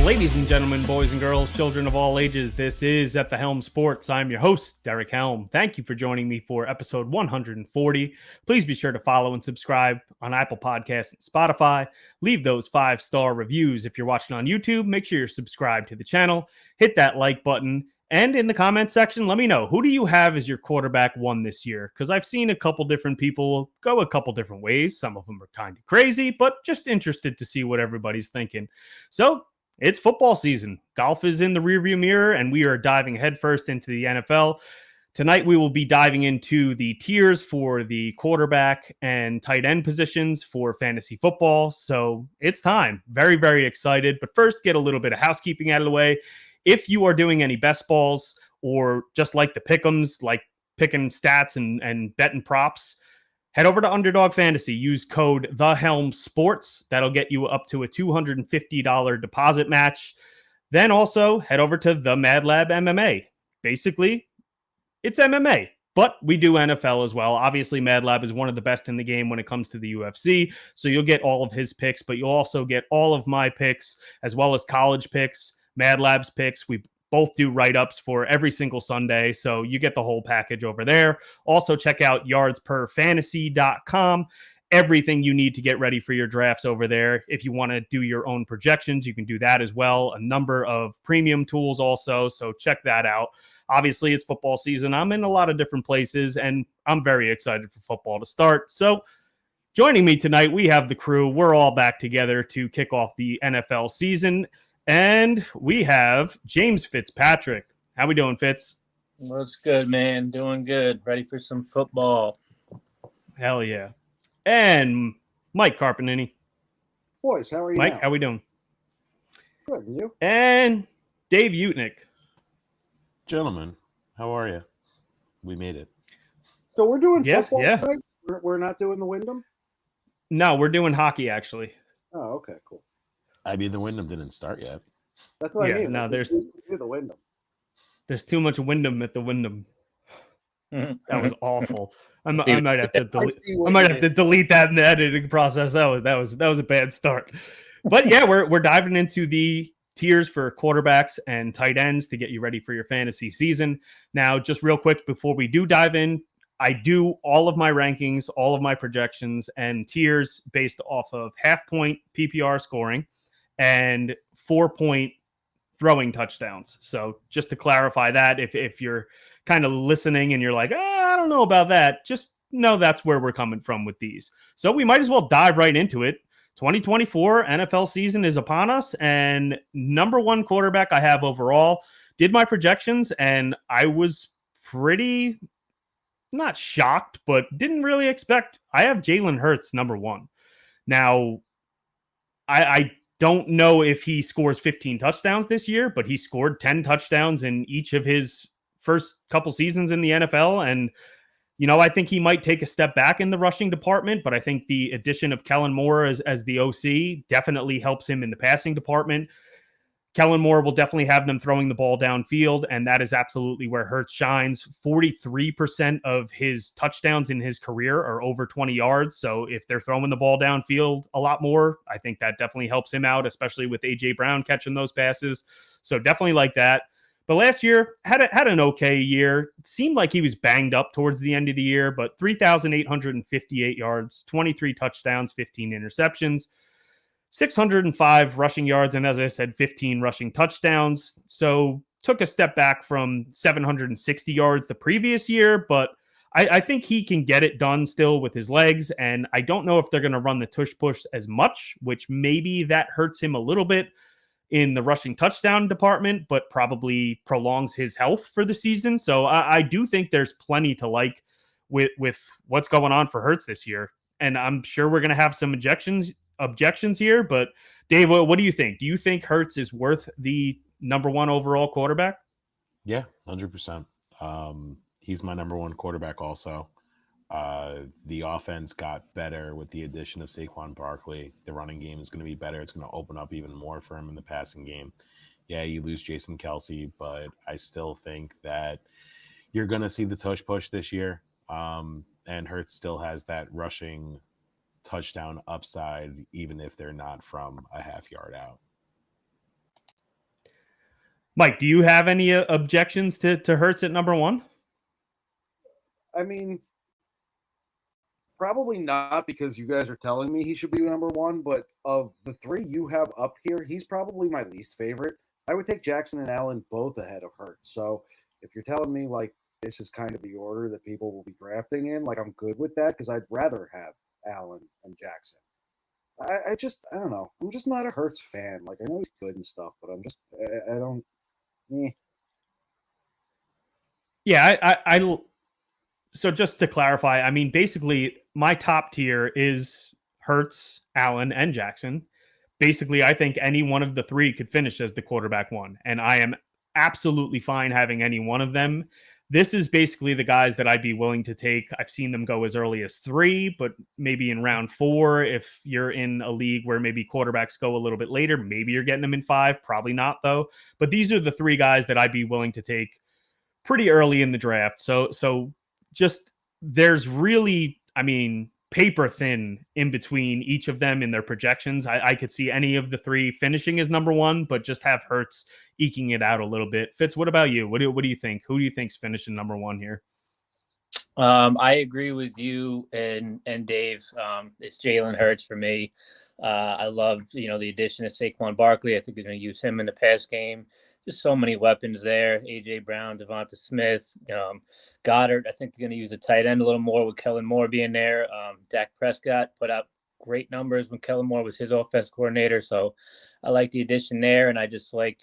Ladies and gentlemen, boys and girls, children of all ages, this is At the Helm Sports. I'm your host, Derek Helm. Thank you for joining me for episode 140. Please be sure to follow and subscribe on Apple Podcasts and Spotify. Leave those 5-star reviews. If you're watching on YouTube, make sure you're subscribed to the channel. Hit that like button. And in the comment section, let me know, who do you have as your quarterback one this year? Because I've seen a couple different people go a couple different ways. Some of them are kind of crazy, but just interested to see what everybody's thinking. So it's football season. Golf is in the rearview mirror, and we are diving headfirst into the NFL. Tonight, we will be diving into the tiers for the quarterback and tight end positions for fantasy football. So it's time. Very, very excited. But first, get a little bit of housekeeping out of the way. If you are doing any best balls or just like the pick'ems, like picking stats and betting props, head over to Underdog Fantasy. Use code TheHelmSports. That'll get you up to a $250 deposit match. Then also head over to the Mad Lab MMA. Basically, it's MMA, but we do NFL as well. Obviously, Mad Lab is one of the best in the game when it comes to the UFC. So you'll get all of his picks, but you'll also get all of my picks as well as college picks, Mad Lab's picks. We both do write-ups for every single Sunday, so you get the whole package over there. Also, check out yardsperfantasy.com. Everything you need to get ready for your drafts over there. If you want to do your own projections, you can do that as well. A number of premium tools also, so check that out. Obviously, it's football season. I'm in a lot of different places, and I'm very excited for football to start. So joining me tonight, we have the crew. We're all back together to kick off the NFL season. And we have James Fitzpatrick. How we doing, Fitz? What's good, man? Doing good. Ready for some football. Hell yeah. And Mike Carpenini. Boys, how are you Mike, now? how we doing? Good, and you? And Dave Utnick. Gentlemen, how are you? We made it. So we're doing football yeah. tonight? We're not doing the Wyndham? No, we're doing hockey, actually. Oh, okay, cool. I mean, the Wyndham didn't start yet. That's what I mean. No, there's the Wyndham. There's too much Wyndham at the Wyndham. That was awful. I might have to delete that in the editing process. That was a bad start. But yeah, we're diving into the tiers for quarterbacks and tight ends to get you ready for your fantasy season. Now, just real quick before we do dive in, I do all of my rankings, all of my projections and tiers based off of half-point PPR scoring and 4-point throwing touchdowns. So just to clarify that, if you're kind of listening and you're like, I don't know about that, just know that's where we're coming from with these. So we might as well dive right into it. 2024 NFL season is upon us, and number one quarterback I have overall. Did my projections, and I was pretty not shocked, but didn't really expect. I have Jalen Hurts number one. Now, I don't know if he scores 15 touchdowns this year, but he scored 10 touchdowns in each of his first couple seasons in the NFL. And, I think he might take a step back in the rushing department, but I think the addition of Kellen Moore as the OC definitely helps him in the passing department. Kellen Moore will definitely have them throwing the ball downfield, and that is absolutely where Hurts shines. 43% of his touchdowns in his career are over 20 yards. So if they're throwing the ball downfield a lot more, I think that definitely helps him out, especially with A.J. Brown catching those passes. So definitely like that. But last year, had an okay year. It seemed like he was banged up towards the end of the year, but 3,858 yards, 23 touchdowns, 15 interceptions. 605 rushing yards, and as I said, 15 rushing touchdowns. So took a step back from 760 yards the previous year, but I think he can get it done still with his legs, and I don't know if they're going to run the tush push as much, which maybe that hurts him a little bit in the rushing touchdown department, but probably prolongs his health for the season. So I do think there's plenty to like with what's going on for Hurts this year, and I'm sure we're going to have some objections here, but Dave, what do you think? Do you think Hurts is worth the number one overall quarterback? Yeah, 100%. He's my number one quarterback also. The offense got better with the addition of Saquon Barkley. The running game is going to be better. It's going to open up even more for him in the passing game. Yeah, you lose Jason Kelce, but I still think that you're going to see the tush push this year. And Hurts still has that rushing touchdown upside, even if they're not from a half yard out. Mike, do you have any objections to Hurts at number one? I mean, probably not, because you guys are telling me he should be number one, but of the three you have up here, he's probably my least favorite. I would take Jackson and Allen both ahead of Hurts. So if you're telling me like this is kind of the order that people will be drafting in, like I'm good with that, because I'd rather have Allen and Jackson. I don't know. I'm just not a Hurts fan. Like, I know he's good and stuff, but I don't. Yeah, so just to clarify, I mean, basically my top tier is Hurts, Allen, and Jackson. Basically, I think any one of the three could finish as the quarterback one, and I am absolutely fine having any one of them. This is basically the guys that I'd be willing to take. I've seen them go as early as 3, but maybe in round 4, if you're in a league where maybe quarterbacks go a little bit later, maybe you're getting them in 5. Probably not, though. But these are the 3 guys that I'd be willing to take pretty early in the draft. So just there's really, I mean, paper thin in between each of them in their projections. I could see any of the 3 finishing as number one, but just have Hurts eking it out a little bit. Fitz, what about you? What do you think? Who do you think's finishing number one here? I agree with you and Dave. It's Jalen Hurts for me. I love, the addition of Saquon Barkley. I think they're going to use him in the pass game. Just so many weapons there. A.J. Brown, Devonta Smith, Goddard. I think they're going to use the tight end a little more with Kellen Moore being there. Dak Prescott put up great numbers when Kellen Moore was his offense coordinator. So I like the addition there, and I just like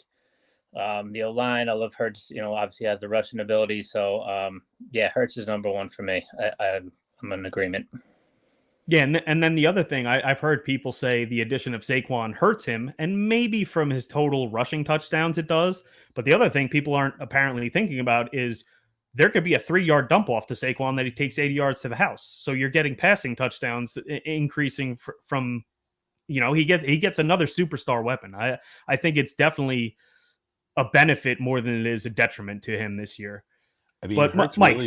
the O-line. I love Hurts, obviously has the rushing ability. So, Hurts is number one for me. I'm in agreement. Yeah, and then the other thing, I've heard people say the addition of Saquon hurts him, and maybe from his total rushing touchdowns it does. But the other thing people aren't apparently thinking about is there could be a 3-yard dump off to Saquon that he takes 80 yards to the house. So you're getting passing touchdowns increasing from, he gets another superstar weapon. I think it's definitely a benefit more than it is a detriment to him this year. I mean, but Mike,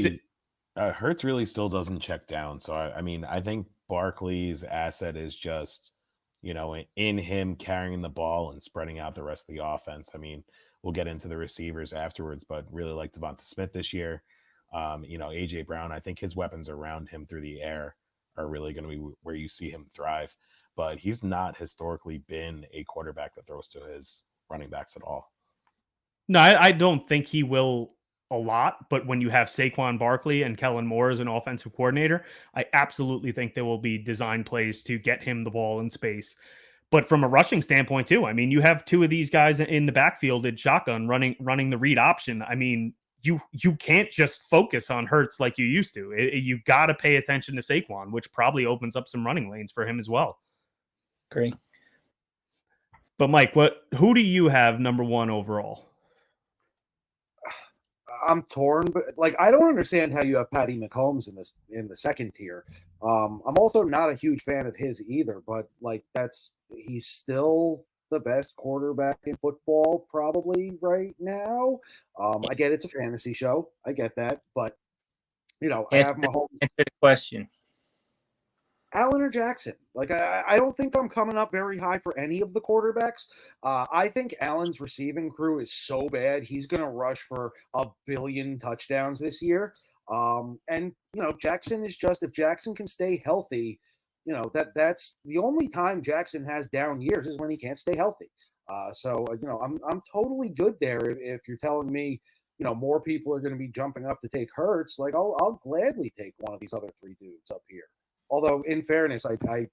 Hurts really still doesn't check down. So I think Barkley's asset is just, in him carrying the ball and spreading out the rest of the offense. I mean, we'll get into the receivers afterwards, but really like Devonta Smith this year. A.J. Brown, I think his weapons around him through the air are really going to be where you see him thrive. But he's not historically been a quarterback that throws to his running backs at all. No, I don't think he will a lot, but when you have Saquon Barkley and Kellen Moore as an offensive coordinator, I absolutely think there will be design plays to get him the ball in space. But from a rushing standpoint too, I mean, you have 2 of these guys in the backfield at shotgun running the read option. I mean, you can't just focus on Hurts like you used to. You got to pay attention to Saquon, which probably opens up some running lanes for him as well. Great. But Mike, who do you have number one overall? I'm torn, but I don't understand how you have Patty Mahomes in the second tier. I'm also not a huge fan of his either, but he's still the best quarterback in football probably right now. I get it's a fantasy show, I get that, but I have Mahomes. Answer the question. Allen or Jackson. I don't think I'm coming up very high for any of the quarterbacks. I think Allen's receiving crew is so bad, he's going to rush for 1 billion touchdowns this year. And Jackson is just, if Jackson can stay healthy, that's the only time Jackson has down years is when he can't stay healthy. So I'm totally good there. If you're telling me, more people are going to be jumping up to take Hurts, I'll gladly take one of these other 3 dudes up here. Although, in fairness, I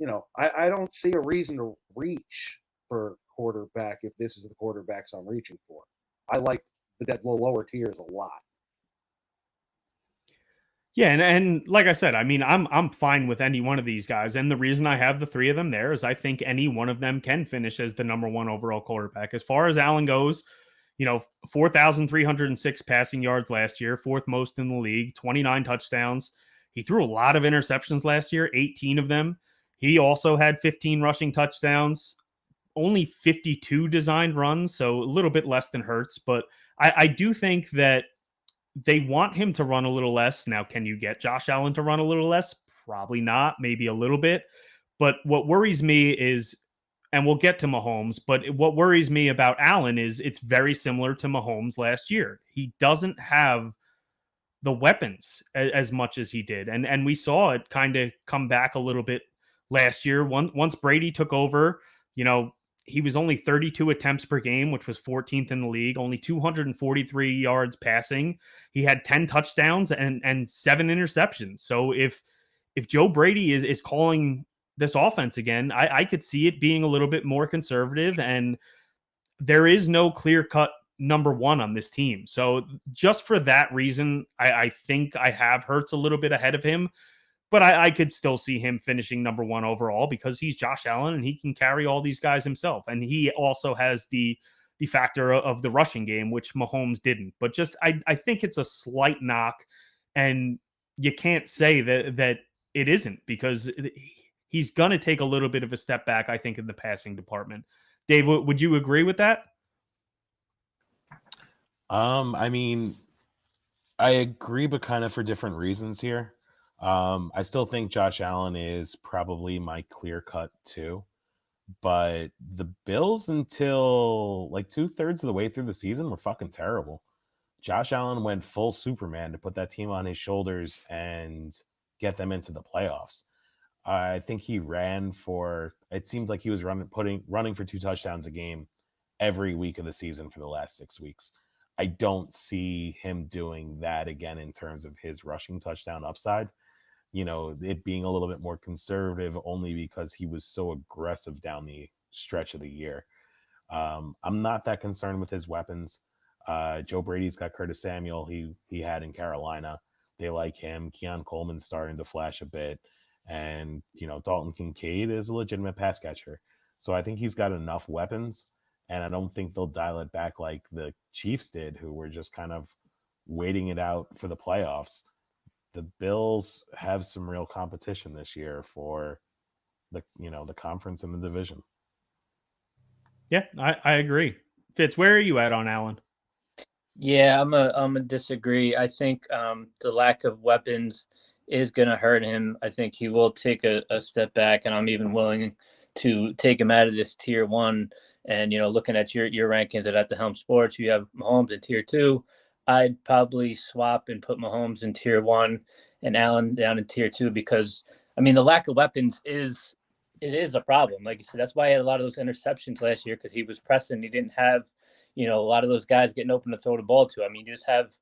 don't see a reason to reach for quarterback if this is the quarterbacks I'm reaching for. I like the lower tiers a lot. Yeah, and like I said, I mean, I'm fine with any one of these guys, and the reason I have the 3 of them there is I think any one of them can finish as the number 1 overall quarterback. As far as Allen goes, 4,306 passing yards last year, 4th most in the league, 29 touchdowns. He threw a lot of interceptions last year, 18 of them. He also had 15 rushing touchdowns, only 52 designed runs, so a little bit less than Hurts. But I do think that they want him to run a little less. Now, can you get Josh Allen to run a little less? Probably not, maybe a little bit. But what worries me is, and we'll get to Mahomes. But what worries me about Allen is it's very similar to Mahomes last year. He doesn't have the weapons as much as he did. And we saw it kind of come back a little bit last year. Once Brady took over, he was only 32 attempts per game, which was 14th in the league, only 243 yards passing. He had 10 touchdowns and 7 interceptions. So if Joe Brady is calling this offense again, I could see it being a little bit more conservative, and there is no clear-cut number one on this team. So just for that reason, I think I have Hurts a little bit ahead of him, but I could still see him finishing number one overall because he's Josh Allen and he can carry all these guys himself. And he also has the factor of the rushing game, which Mahomes didn't. But just I think it's a slight knock, and you can't say that it isn't, because he's going to take a little bit of a step back, I think, in the passing department. Dave, would you agree with that? I mean, I agree, but kind of for different reasons here. I still think Josh Allen is probably my clear cut too, but the Bills until like 2/3 of the way through the season were fucking terrible. Josh Allen went full Superman to put that team on his shoulders and get them into the playoffs. I think he ran for, it seems like he was running for 2 touchdowns a game every week of the season for the last 6 weeks. I don't see him doing that again in terms of his rushing touchdown upside. It being a little bit more conservative only because he was so aggressive down the stretch of the year. I'm not that concerned with his weapons. Joe Brady's got Curtis Samuel he had in Carolina. They like him. Keon Coleman's starting to flash a bit. And, Dalton Kincaid is a legitimate pass catcher. So I think he's got enough weapons. And I don't think they'll dial it back like the Chiefs did, who were just kind of waiting it out for the playoffs. The Bills have some real competition this year for the conference and the division. Yeah, I agree. Fitz, where are you at on Allen? Yeah, I'm a disagree. I think the lack of weapons is going to hurt him. I think he will take a step back, and I'm even willing to take him out of this tier 1. And, looking at your rankings at the Helm Sports, you have Mahomes in tier 2. I'd probably swap and put Mahomes in tier 1 and Allen down in tier 2, because, the lack of weapons is a problem. Like you said, that's why he had a lot of those interceptions last year, because he was pressing. He didn't have, a lot of those guys getting open to throw the ball to. You just have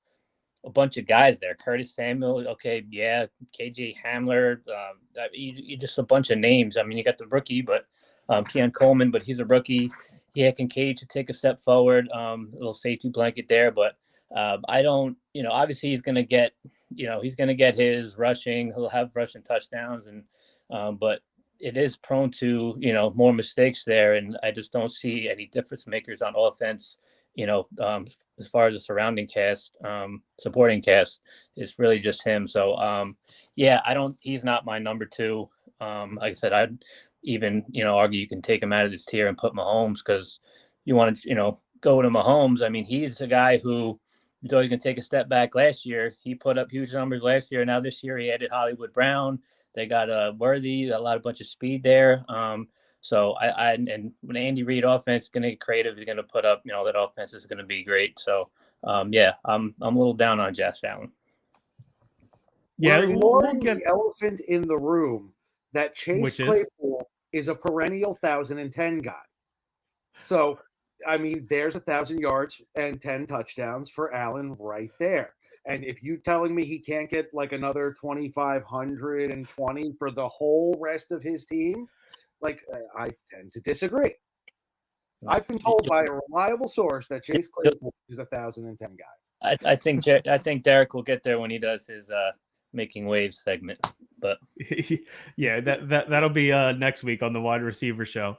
a bunch of guys there. Curtis Samuel, okay, yeah, KJ Hamler, you just a bunch of names. You got the rookie, but Keon Coleman, but he's a rookie. Yeah, Kincaid should take a step forward, a little safety blanket there, but I don't, obviously he's going to get, he's going to get his rushing. He'll have rushing touchdowns, and but it is prone to, more mistakes there, and I just don't see any difference makers on offense. As far as the surrounding cast, supporting cast, it's really just him. So, he's not my number 2. Like I said, I'd even, argue you can take him out of this tier and put Mahomes, because you want to, go to Mahomes. He's a guy who, you thought he can take a step back last year. He put up huge numbers last year. Now this year he added Hollywood Brown. They got Worthy, a bunch of speed there. So and when Andy Reid offense is going to get creative, he's going to put up, that offense is going to be great. So I'm a little down on Josh Allen. Yeah, we're ignoring the elephant in the room that Chase Claypool is a perennial 1,010 guy. So, there's 1,000 yards and 10 touchdowns for Allen right there. And if you're telling me he can't get like another 2,520 for the whole rest of his team, I tend to disagree. I've been told by a reliable source that Chase Claypool is a 1,010 guy. I think Derek will get there when he does his making waves segment. But yeah, that'll be next week on the wide receiver show.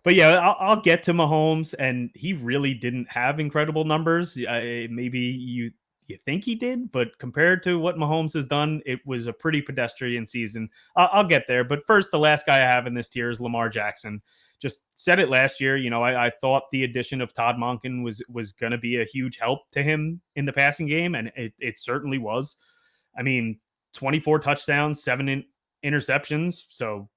But yeah, I'll get to Mahomes, and he really didn't have incredible numbers. Maybe you think he did, but compared to what Mahomes has done, it was a pretty pedestrian season. I'll get there. But first, the last guy I have in this tier is Lamar Jackson. Just said it last year. I thought the addition of Todd Monken was going to be a huge help to him in the passing game, and it certainly was. 24 touchdowns, 7 interceptions. So,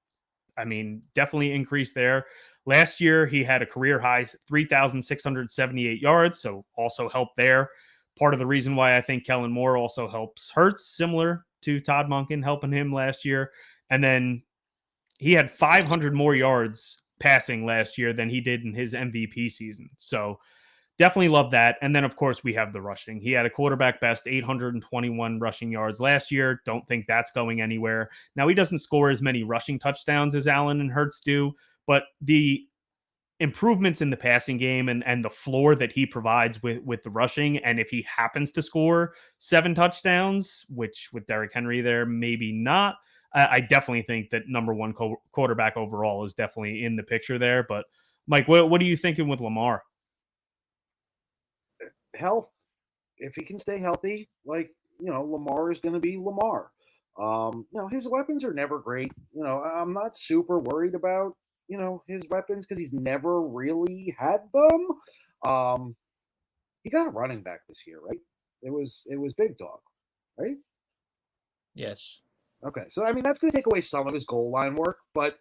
definitely increase there. Last year, he had a career high 3,678 yards, so also helped there. Part of the reason why I think Kellen Moore also helps Hurts, similar to Todd Monken helping him last year. And then he had 500 more yards passing last year than he did in his MVP season. So definitely love that. And then, of course, we have the rushing. He had a quarterback best 821 rushing yards last year. Don't think that's going anywhere. Now, he doesn't score as many rushing touchdowns as Allen and Hurts do, but the improvements in the passing game and the floor that he provides with the rushing, and if he happens to score 7 touchdowns, which with Derrick Henry there, maybe not, I definitely think that number one quarterback overall is definitely in the picture there. But Mike, what are you thinking with Lamar? Health. If he can stay healthy, Lamar is going to be Lamar. His weapons are never great. I'm not super worried about his weapons because he's never really had them. He got a running back this year, right? It was Big Dog, right? Yes. Okay, so that's going to take away some of his goal line work, but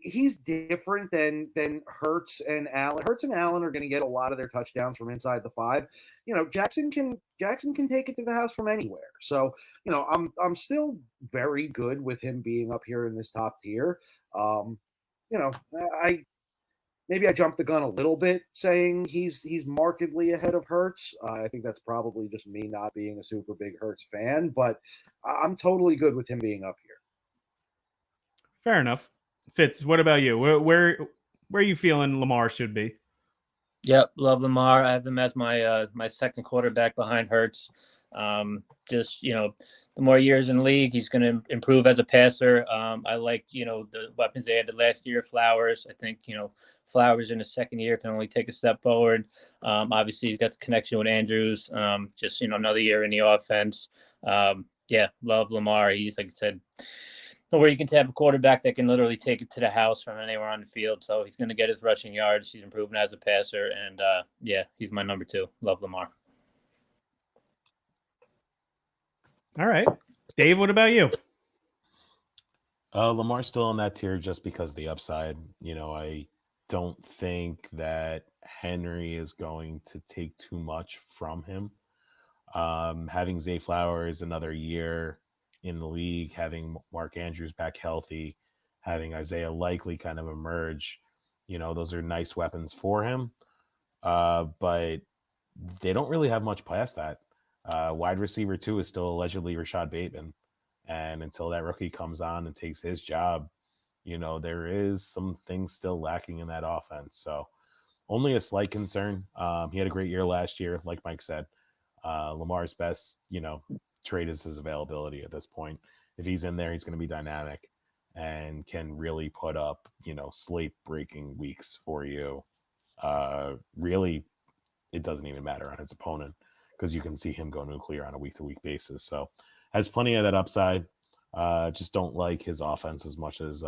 he's different than Hurts and Allen. Hurts and Allen are going to get a lot of their touchdowns from inside the 5. Jackson can take it to the house from anywhere. So I'm still very good with him being up here in this top tier. I jumped the gun a little bit saying he's markedly ahead of Hurts. I think that's probably just me not being a super big Hurts fan, but I'm totally good with him being up here. Fair enough. Fitz, what about you? Where are you feeling Lamar should be? Yep, love Lamar. I have him as my second quarterback behind Hurts. The more years in the league, he's going to improve as a passer. I like, the weapons they added last year, Flowers. I think, Flowers in his second year can only take a step forward. Obviously, he's got the connection with Andrews. Another year in the offense. Love Lamar. He's, like I said, where you can have a quarterback that can literally take it to the house from anywhere on the field. So he's going to get his rushing yards. He's improving as a passer. And, he's my number 2. Love Lamar. All right. Dave, what about you? Lamar's still on that tier just because of the upside. I don't think that Henry is going to take too much from him. Having Zay Flowers another year in the league, having Mark Andrews back healthy, having Isaiah Likely kind of emerge, those are nice weapons for him. But they don't really have much past that. Wide receiver 2 is still allegedly Rashad Bateman. And until that rookie comes on and takes his job, there is some things still lacking in that offense. So only a slight concern. He had a great year last year, like Mike said. Lamar's best, trade is his availability at this point. If he's in there, he's going to be dynamic and can really put up, slate-breaking weeks for you. Really, it doesn't even matter on his opponent because you can see him go nuclear on a week-to-week basis. So has plenty of that upside. Just don't like his offense as much as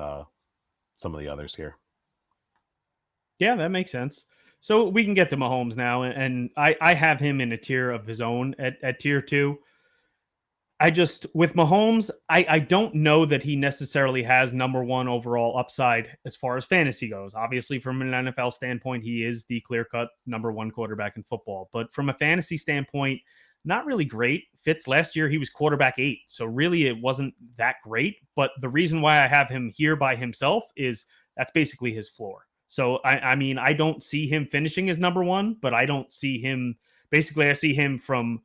some of the others here. Yeah, that makes sense. So we can get to Mahomes now, and I have him in a tier of his own at tier 2. With Mahomes, I don't know that he necessarily has number 1 overall upside as far as fantasy goes. Obviously, from an NFL standpoint, he is the clear-cut number 1 quarterback in football. But from a fantasy standpoint, not really great. Fitz, last year, he was quarterback 8. So really, it wasn't that great. But the reason why I have him here by himself is that's basically his floor. So, I don't see him finishing as number 1, but I don't see him. Basically, I see him from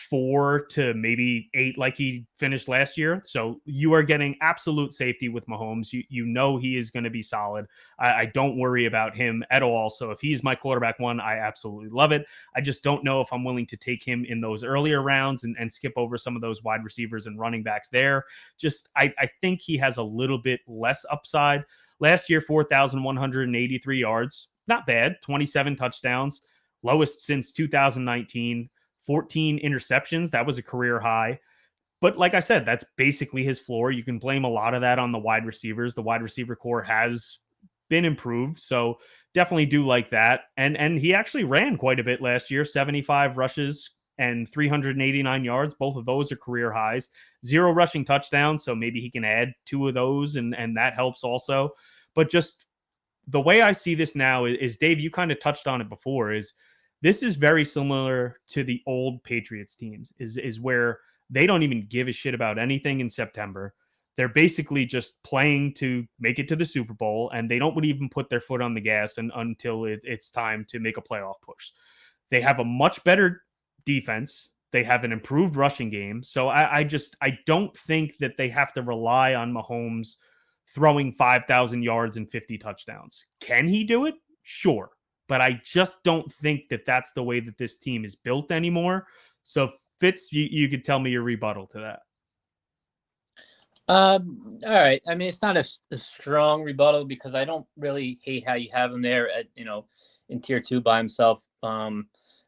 4 to maybe 8 like he finished last year. So you are getting absolute safety with Mahomes. He is going to be solid. I don't worry about him at all. So if he's my quarterback 1, I absolutely love it. I just don't know if I'm willing to take him in those earlier rounds and skip over some of those wide receivers and running backs there. I think he has a little bit less upside. Last year, 4,183 yards. Not bad. 27 touchdowns. Lowest since 2019. 14 interceptions. That was a career high. But like I said, that's basically his floor. You can blame a lot of that on the wide receivers. The wide receiver core has been improved. So definitely do like that. And he actually ran quite a bit last year, 75 rushes and 389 yards. Both of those are career highs. 0 rushing touchdowns. So maybe he can add 2 of those and that helps also. But just the way I see this now is Dave, you kind of touched on it before, is this is very similar to the old Patriots teams, is where they don't even give a shit about anything in September. They're basically just playing to make it to the Super Bowl, and they don't even put their foot on the gas until it's time to make a playoff push. They have a much better defense. They have an improved rushing game. So I don't think that they have to rely on Mahomes throwing 5,000 yards and 50 touchdowns. Can he do it? Sure. But I just don't think that that's the way that this team is built anymore. So Fitz, you could tell me your rebuttal to that. All right. I mean, it's not a strong rebuttal because I don't really hate how you have him there at, in tier 2 by himself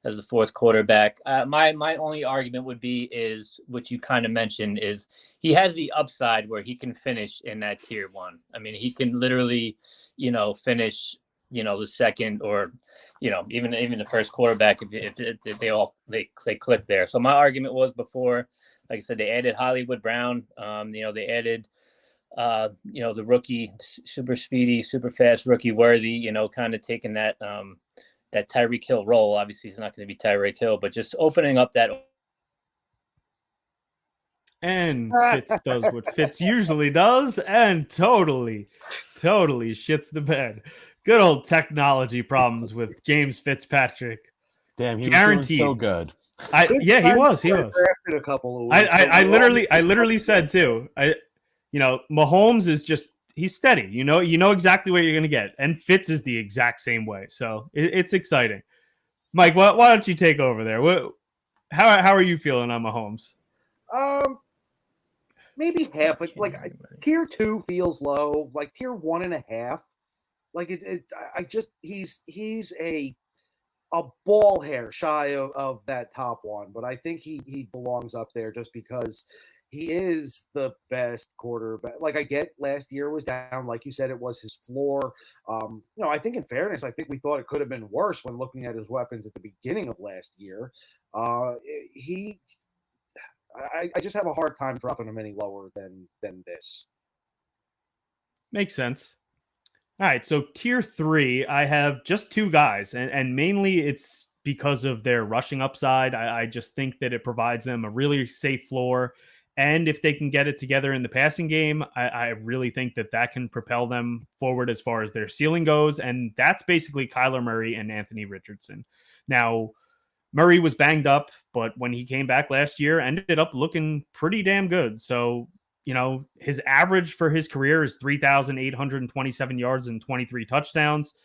as the fourth quarterback. My only argument would be is what you kind of mentioned is he has the upside where he can finish in that tier 1. I mean, he can literally, finish, the second or, even the first quarterback if they click there. So my argument was before, like I said, they added Hollywood Brown. They added, the rookie, super speedy, super fast rookie Worthy. Kind of taking that Tyreek Hill role. Obviously, he's not going to be Tyreek Hill, but just opening up that. And Fitz does what Fitz usually does, and totally shits the bed. Good old technology problems with James Fitzpatrick. Damn, he was doing so good. He was. Drafted a couple of weeks. I literally said too. Mahomes is just, he's steady. You know exactly what you're gonna get, and Fitz is the exact same way. So it's exciting. Mike, why don't you take over there? How are you feeling on Mahomes? Maybe half, but like tier 2 feels low. Like tier 1.5. Like he's a ball hair shy of that top one, but I think he belongs up there just because he is the best quarterback. Like I get last year was down, like you said, it was his floor. I think in fairness, I think we thought it could have been worse when looking at his weapons at the beginning of last year. I just have a hard time dropping him any lower than this. Makes sense. All right, so tier 3, I have just 2 guys, and mainly it's because of their rushing upside. I just think that it provides them a really safe floor, and if they can get it together in the passing game, I really think that can propel them forward as far as their ceiling goes, and that's basically Kyler Murray and Anthony Richardson. Now, Murray was banged up, but when he came back last year, ended up looking pretty damn good. So, his average for his career is 3,827 yards and 23 touchdowns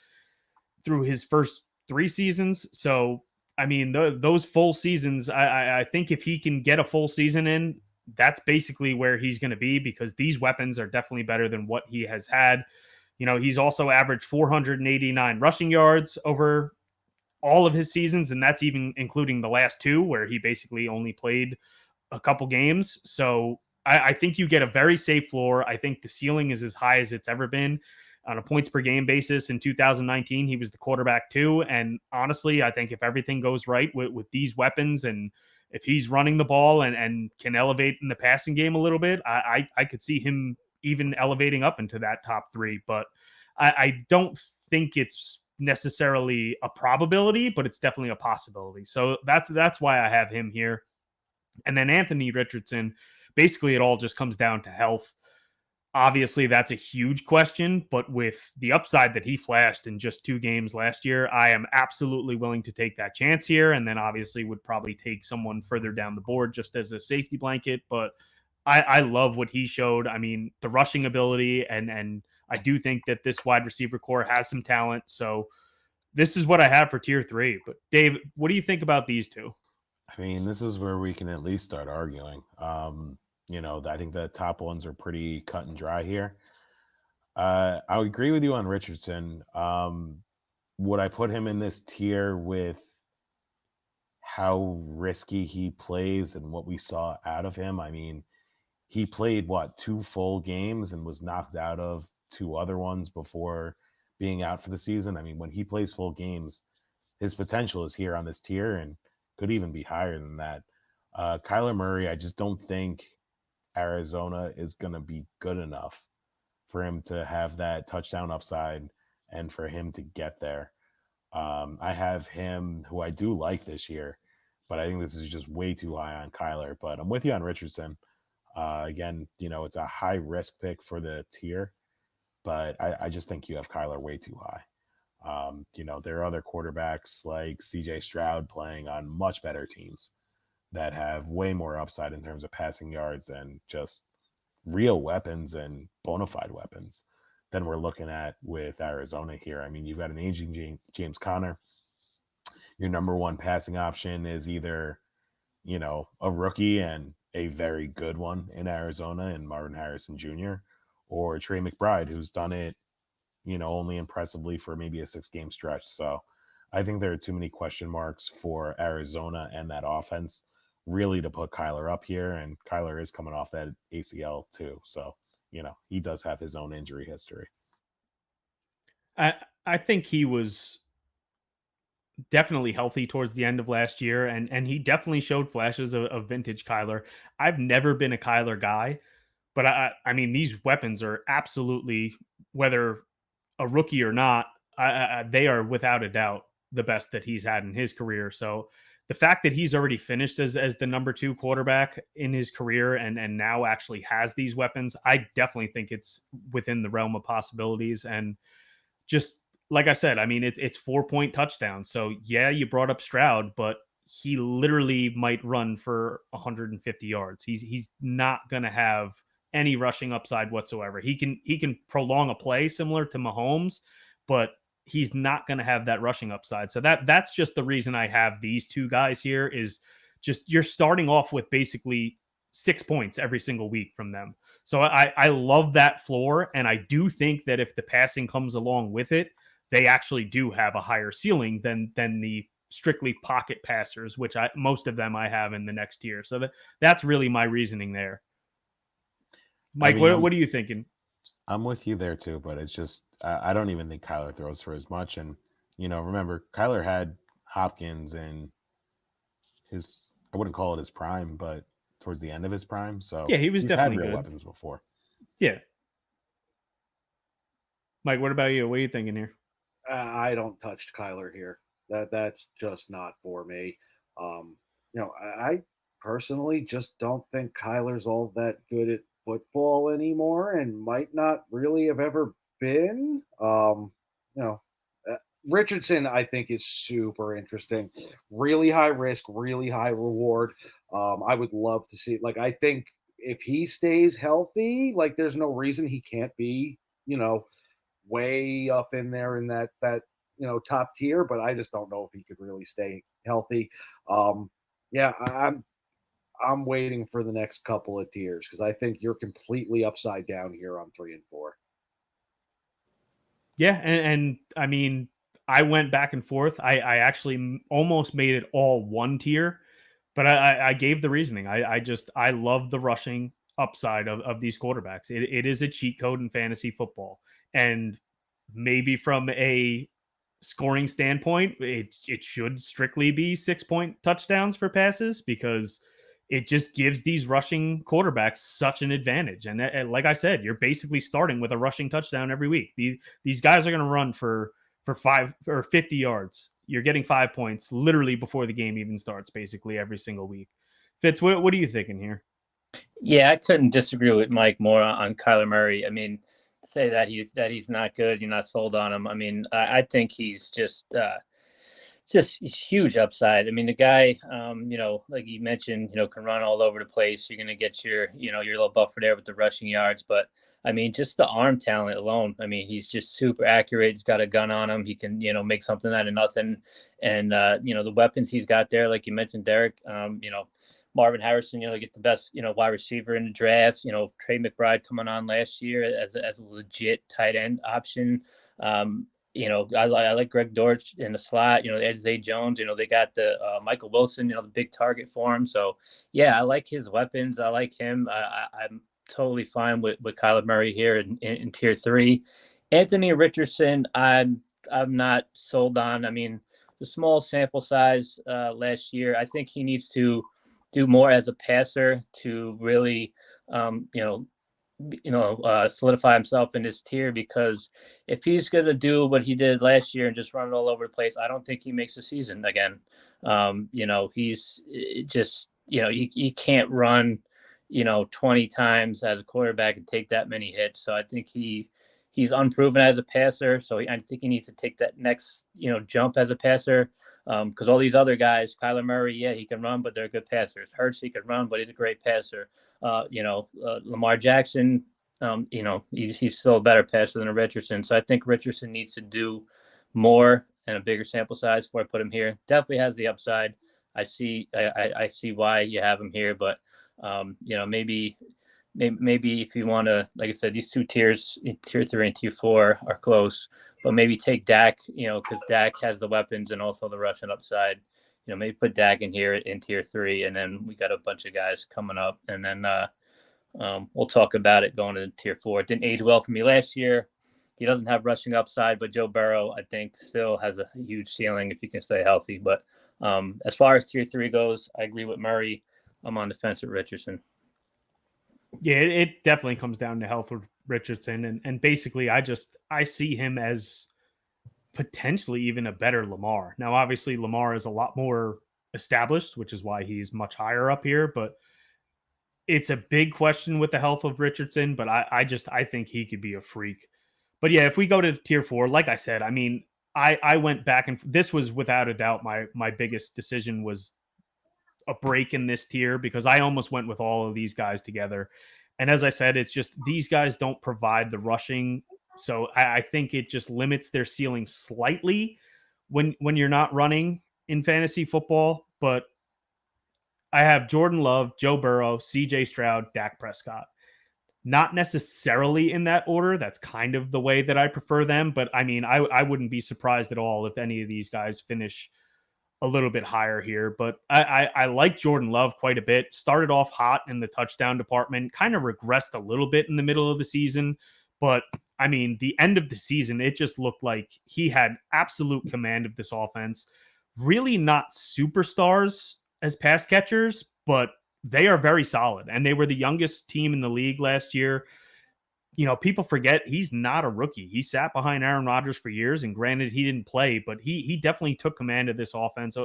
through his first 3 seasons. So, I mean, those full seasons, I think if he can get a full season in, that's basically where he's going to be, because these weapons are definitely better than what he has had. He's also averaged 489 rushing yards over all of his seasons, and that's even including the last 2 where he basically only played a couple games. So I think you get a very safe floor. I think the ceiling is as high as it's ever been on a points per game basis. In 2019, he was the quarterback 2. And honestly, I think if everything goes right with these weapons, and if he's running the ball and can elevate in the passing game a little bit, I could see him even elevating up into that top 3. But I don't think it's necessarily a probability, but it's definitely a possibility. So that's why I have him here. And then Anthony Richardson, basically it all just comes down to health. Obviously, that's a huge question, but with the upside that he flashed in just 2 games last year, I am absolutely willing to take that chance here, and then obviously would probably take someone further down the board just as a safety blanket. But I love what he showed. I mean, the rushing ability, and I do think that this wide receiver core has some talent. So this is what I have for tier 3. But Dave, what do you think about these 2? I mean, this is where we can at least start arguing. I think the top ones are pretty cut and dry here. I would agree with you on Richardson. Would I put him in this tier with how risky he plays and what we saw out of him? I mean, he played, 2 full games and was knocked out of 2 other ones before being out for the season. I mean, when he plays full games, his potential is here on this tier and could even be higher than that. Kyler Murray, I just don't think Arizona is going to be good enough for him to have that touchdown upside and for him to get there. I have him, who I do like this year, but I think this is just way too high on Kyler. But I'm with you on Richardson. Again, it's a high risk pick for the tier, but I just think you have Kyler way too high. There are other quarterbacks like CJ Stroud playing on much better teams that have way more upside in terms of passing yards and just real weapons and bona fide weapons than we're looking at with Arizona here. I mean, you've got an aging James Conner. Your number one passing option is either, a rookie and a very good one in Arizona and Marvin Harrison Jr., or Trey McBride, who's done it, only impressively for maybe a 6-game stretch. So I think there are too many question marks for Arizona and that offense really to put Kyler up here. And Kyler is coming off that ACL too. So, he does have his own injury history. I think he was definitely healthy towards the end of last year, and he definitely showed flashes of vintage Kyler. I've never been a Kyler guy, but I mean, these weapons are absolutely, whether a rookie or not, they are without a doubt the best that he's had in his career. So the fact that he's already finished as the number 2 quarterback in his career and now actually has these weapons, I definitely think it's within the realm of possibilities. And just like I said, I mean, it's 4-point touchdowns. So yeah, you brought up Stroud, but he literally might run for 150 yards. He's not going to have any rushing upside whatsoever. He can prolong a play similar to Mahomes, but he's not going to have that rushing upside. So that's just the reason I have these two guys here, is just you're starting off with basically 6 points every single week from them. So I love that floor, and I do think that if the passing comes along with it, they actually do have a higher ceiling than the strictly pocket passers, which most of them I have in the next tier. So that's really my reasoning there. Mike, what are you thinking? I'm with you there too, but it's just I don't even think Kyler throws for as much. And remember, Kyler had Hopkins in his, I wouldn't call it his prime, but towards the end of his prime. So yeah, he's definitely had real good weapons before. Yeah. Mike, what about you? What are you thinking here? I don't touch Kyler here. That's just not for me. I personally just don't think Kyler's all that good at football anymore, and might not really have ever been. Richardson, I think, is super interesting. Really high risk, really high reward. I would love to see. I think if he stays healthy, there's no reason he can't be, way up in there in that top tier. But I just don't know if he could really stay healthy. I'm waiting for the next couple of tiers because I think you're completely upside down here on 3 and 4. Yeah, and I mean, I went back and forth. I actually almost made it all one tier, but I gave the reasoning. I love the rushing upside of these quarterbacks. It is a cheat code in fantasy football, and maybe from a scoring standpoint, it should strictly be 6-point touchdowns for passes, because it just gives these rushing quarterbacks such an advantage. And like I said, you're basically starting with a rushing touchdown every week. These guys are going to run for 5 or 50 yards. You're getting 5 points literally before the game even starts, basically every single week. Fitz, what are you thinking here? Yeah, I couldn't disagree with Mike more on Kyler Murray. I mean, say that he's not good, you're not sold on him. I mean, I think he's just huge upside. I mean, the guy, like you mentioned, can run all over the place. You're going to get your little buffer there with the rushing yards. But I mean, just the arm talent alone. I mean, he's just super accurate. He's got a gun on him. He can, make something out of nothing. And, the weapons he's got there, like you mentioned, Derek, Marvin Harrison, get the best, wide receiver in the draft. Trey McBride coming on last year as a legit tight end option. I like Greg Dortch in the slot. They had Zay Jones. They got the Michael Wilson. The big target for him. So yeah, I like his weapons. I like him. I'm totally fine with Kyler Murray here in tier 3. Anthony Richardson, I'm not sold on. I mean, the small sample size last year, I think he needs to do more as a passer to really, solidify himself in this tier, because if he's going to do what he did last year and just run it all over the place, I don't think he makes the season again. He's just, you can't run, 20 times as a quarterback and take that many hits. So I think he's unproven as a passer. So I think he needs to take that next, jump as a passer. Because all these other guys, Kyler Murray, yeah, he can run, but they're good passers. Hurts, he can run, but he's a great passer. Lamar Jackson, he's still a better passer than a Richardson. So I think Richardson needs to do more and a bigger sample size before I put him here. Definitely has the upside. I see why you have him here, but maybe if you want to, like I said, these two tiers, tier 3 and tier 4, are close. But maybe take Dak, because Dak has the weapons and also the rushing upside. Maybe put Dak in here in tier 3, and then we got a bunch of guys coming up, and then we'll talk about it going to tier 4. It didn't age well for me last year. He doesn't have rushing upside, but Joe Burrow, I think, still has a huge ceiling if he can stay healthy. But as far as tier 3 goes, I agree with Murray. I'm on the fence with Richardson. Yeah, it definitely comes down to health with Richardson. And basically, I see him as potentially even a better Lamar. Now, obviously, Lamar is a lot more established, which is why he's much higher up here. But it's a big question with the health of Richardson. But I think he could be a freak. But yeah, if we go to tier 4, like I said, I mean, I went back, and this was without a doubt my biggest decision was a break in this tier, because I almost went with all of these guys together. And as I said, it's just these guys don't provide the rushing. So I think it just limits their ceiling slightly when you're not running in fantasy football. But I have Jordan Love, Joe Burrow, CJ Stroud, Dak Prescott. Not necessarily in that order. That's kind of the way that I prefer them. But I mean, I wouldn't be surprised at all if any of these guys finish a little bit higher here. But I like Jordan Love quite a bit. Started off hot in the touchdown department, kind of regressed a little bit in the middle of the season. But I mean, the end of the season, it just looked like he had absolute command of this offense. Really not superstars as pass catchers, but they are very solid. And they were the youngest team in the league last year. People forget he's not a rookie. He sat behind Aaron Rodgers for years, and granted, he didn't play, but he definitely took command of this offense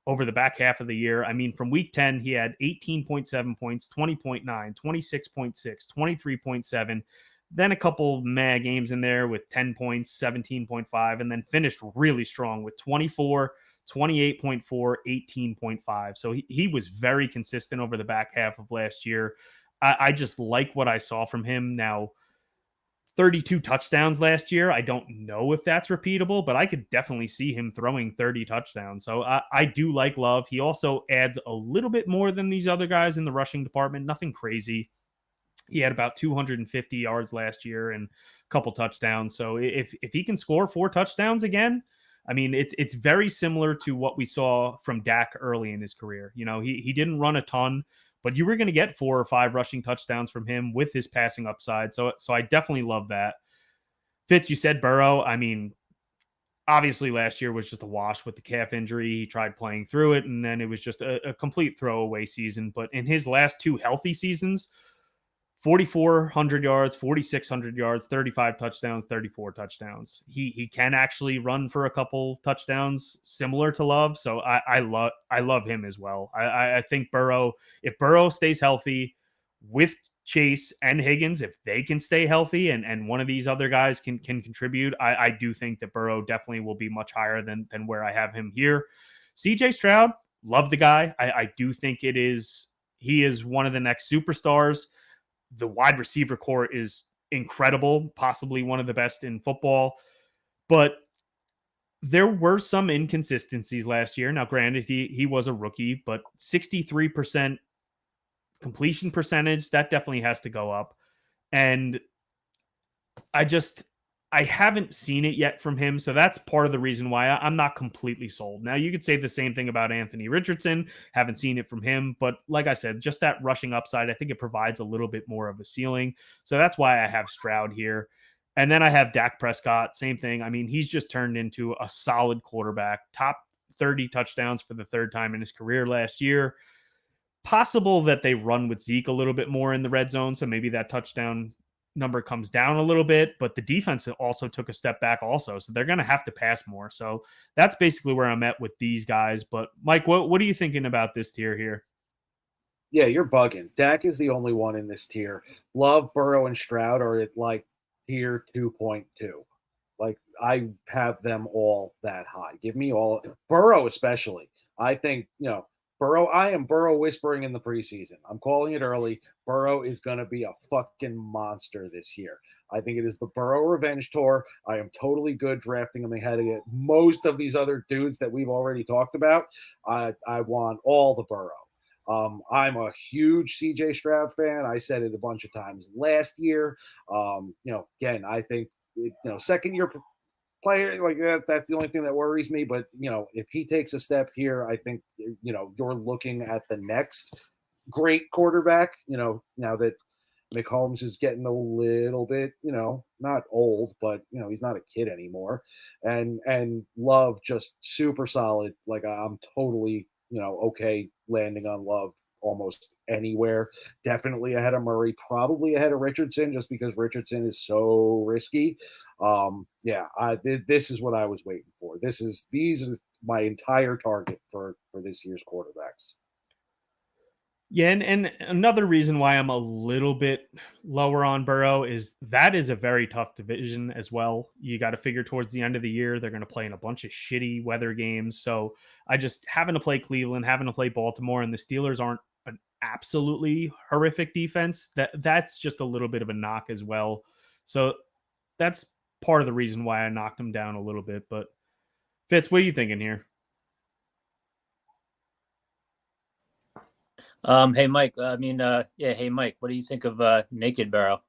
over the back half of the year. I mean, from week 10, he had 18.7 points, 20.9, 26.6, 23.7, then a couple games in there with 10 points, 17.5, and then finished really strong with 24, 28.4, 18.5. So he was very consistent over the back half of last year. I just like what I saw from him. Now, 32 touchdowns last year. I don't know if that's repeatable, but I could definitely see him throwing 30 touchdowns. So I do like Love. He also adds a little bit more than these other guys in the rushing department. Nothing crazy. He had about 250 yards last year and a couple touchdowns. So if he can score 4 touchdowns again, I mean, it's very similar to what we saw from Dak early in his career. He didn't run a ton, but you were going to get 4 or 5 rushing touchdowns from him with his passing upside. So I definitely love that. Fitz, you said Burrow. I mean, obviously last year was just a wash with the calf injury. He tried playing through it, and then it was just a complete throwaway season. But in his last 2 healthy seasons, 4,400 yards, 4,600 yards, 35 touchdowns, 34 touchdowns. He can actually run for a couple touchdowns similar to Love. So I love him as well. I think if Burrow stays healthy with Chase and Higgins, if they can stay healthy and one of these other guys can contribute, I do think that Burrow definitely will be much higher than where I have him here. CJ Stroud, love the guy. I do think he is one of the next superstars. The wide receiver core is incredible, possibly one of the best in football. But there were some inconsistencies last year. Now, granted, he was a rookie, but 63% completion percentage, that definitely has to go up. And I haven't seen it yet from him, so that's part of the reason why I'm not completely sold. Now, you could say the same thing about Anthony Richardson. Haven't seen it from him, but like I said, just that rushing upside, I think it provides a little bit more of a ceiling. So that's why I have Stroud here. And then I have Dak Prescott, same thing. I mean, he's just turned into a solid quarterback, top 30 touchdowns for the 3rd time in his career last year. possible that they run with Zeke a little bit more in the red zone. So maybe that touchdown number comes down a little bit, but the defense also took a step back also. So they're going to have to pass more. So that's basically where I'm at with these guys. But Mike, what are you thinking about this tier here? Yeah, you're bugging. Dak is the only one in this tier. Love, Burrow, and Stroud are at like tier 2.2. Like I have them all that high. Give me all Burrow, especially. I think, Burrow, I am Burrow whispering in the preseason. I'm calling it early. Burrow is going to be a fucking monster this year. I think it is the Burrow revenge tour. I am totally good drafting him ahead of most of these other dudes that we've already talked about. I want all the Burrow. I'm a huge CJ Stroud fan. I said it a bunch of times last year. Again, I think, second year player like that's the only thing that worries me. But, if he takes a step here, I think, you're looking at the next great quarterback, now that Mahomes is getting a little bit, not old, but, he's not a kid anymore. And Love just super solid. Like I'm totally, okay landing on Love almost anywhere. Definitely ahead of Murray, probably ahead of Richardson, just because Richardson is so risky. This is what I was waiting for. These are my entire target for this year's quarterbacks. Yeah, and another reason why I'm a little bit lower on Burrow is that is a very tough division as well. You got to figure towards the end of the year, they're going to play in a bunch of shitty weather games. So I just having to play Cleveland, having to play Baltimore, and the Steelers aren't an absolutely horrific defense. That's just a little bit of a knock as well. So that's part of the reason why I knocked them down a little bit. But Fitz, what are you thinking here? Hey Mike. Hey Mike. What do you think of Naked Burrow?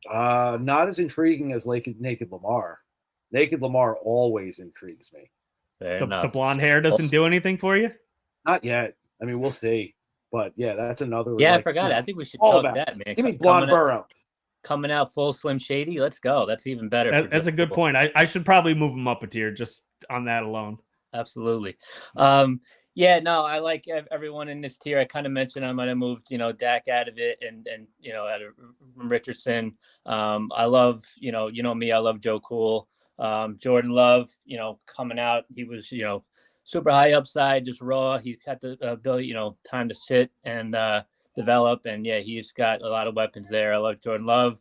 Not as intriguing as Naked Lamar. Naked Lamar always intrigues me. The blonde hair doesn't do anything for you? Not yet. I mean, we'll see. But yeah, that's another. Yeah, I forgot. I think we should talk that, man. Give me blonde Burrow. Coming out full Slim Shady. Let's go. That's even better. That's a good point. I should probably move him up a tier just on that alone. Absolutely. I like everyone in this tier. I kind of mentioned I might have moved, Dak out of it and out of Richardson. I love, me, I love Joe Cool. Jordan Love, coming out, he was, super high upside, just raw. He's got the ability, time to sit and develop. And yeah, he's got a lot of weapons there. I love Jordan Love,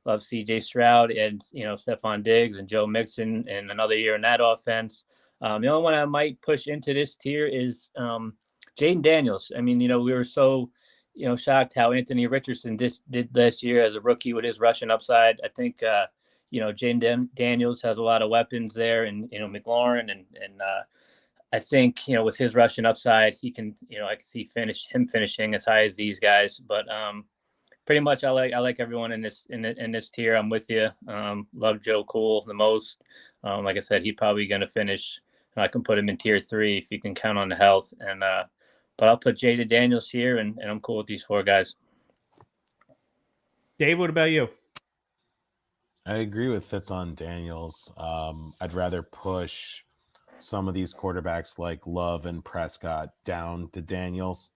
love CJ Stroud and, Stephon Diggs and Joe Mixon and another year in that offense. The only one I might push into this tier is Jaden Daniels. I mean, we were so, shocked how Anthony Richardson did last year as a rookie with his rushing upside. I think, Jaden Daniels has a lot of weapons there and, McLaurin and I think, with his rushing upside, he can, I can see him finishing as high as these guys. But pretty much I like everyone in this tier. I'm with you. Love Joe Cool the most. Like I said, he's probably going to finish. I can put him in tier 3 if you can count on the health. And but I'll put Jaden Daniels here, and I'm cool with these 4 guys. Dave, what about you? I agree with Fitz on Daniels. I'd rather push some of these quarterbacks like Love and Prescott down to Daniels.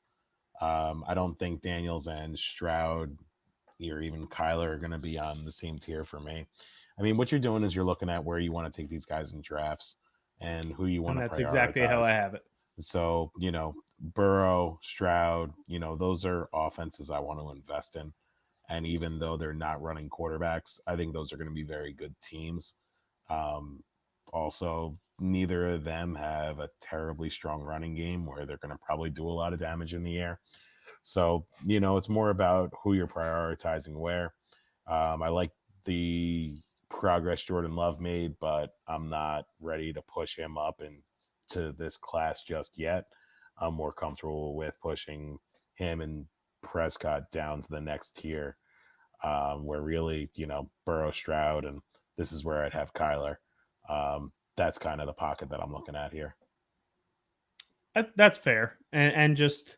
I don't think Daniels and Stroud or even Kyler are going to be on the same tier for me. I mean, what you're doing is you're looking at where you want to take these guys in drafts and who you want to prioritize. That's exactly how I have it. So, Burrow, Stroud, those are offenses I want to invest in. And even though they're not running quarterbacks, I think those are going to be very good teams. Also, neither of them have a terribly strong running game where they're going to probably do a lot of damage in the air. So, it's more about who you're prioritizing where. I like the progress Jordan Love made, but I'm not ready to push him up into this class just yet. I'm more comfortable with pushing him and Prescott down to the next tier, where really, Burrow, Stroud, and this is where I'd have Kyler. That's kind of the pocket that I'm looking at here. That's fair. And just,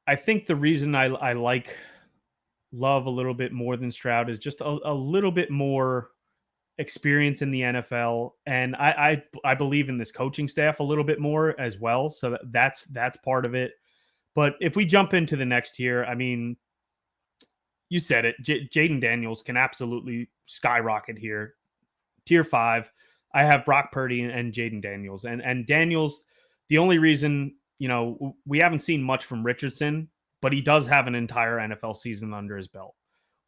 I think the reason I like Love a little bit more than Stroud is just a little bit more experience in the NFL, and I believe in this coaching staff a little bit more as well. So that's part of it. But if we jump into the next tier, I mean, you said it. Jaden Daniels can absolutely skyrocket here. Tier 5. I have Brock Purdy and Jaden Daniels, and Daniels. The only reason, we haven't seen much from Richardson, but he does have an entire NFL season under his belt.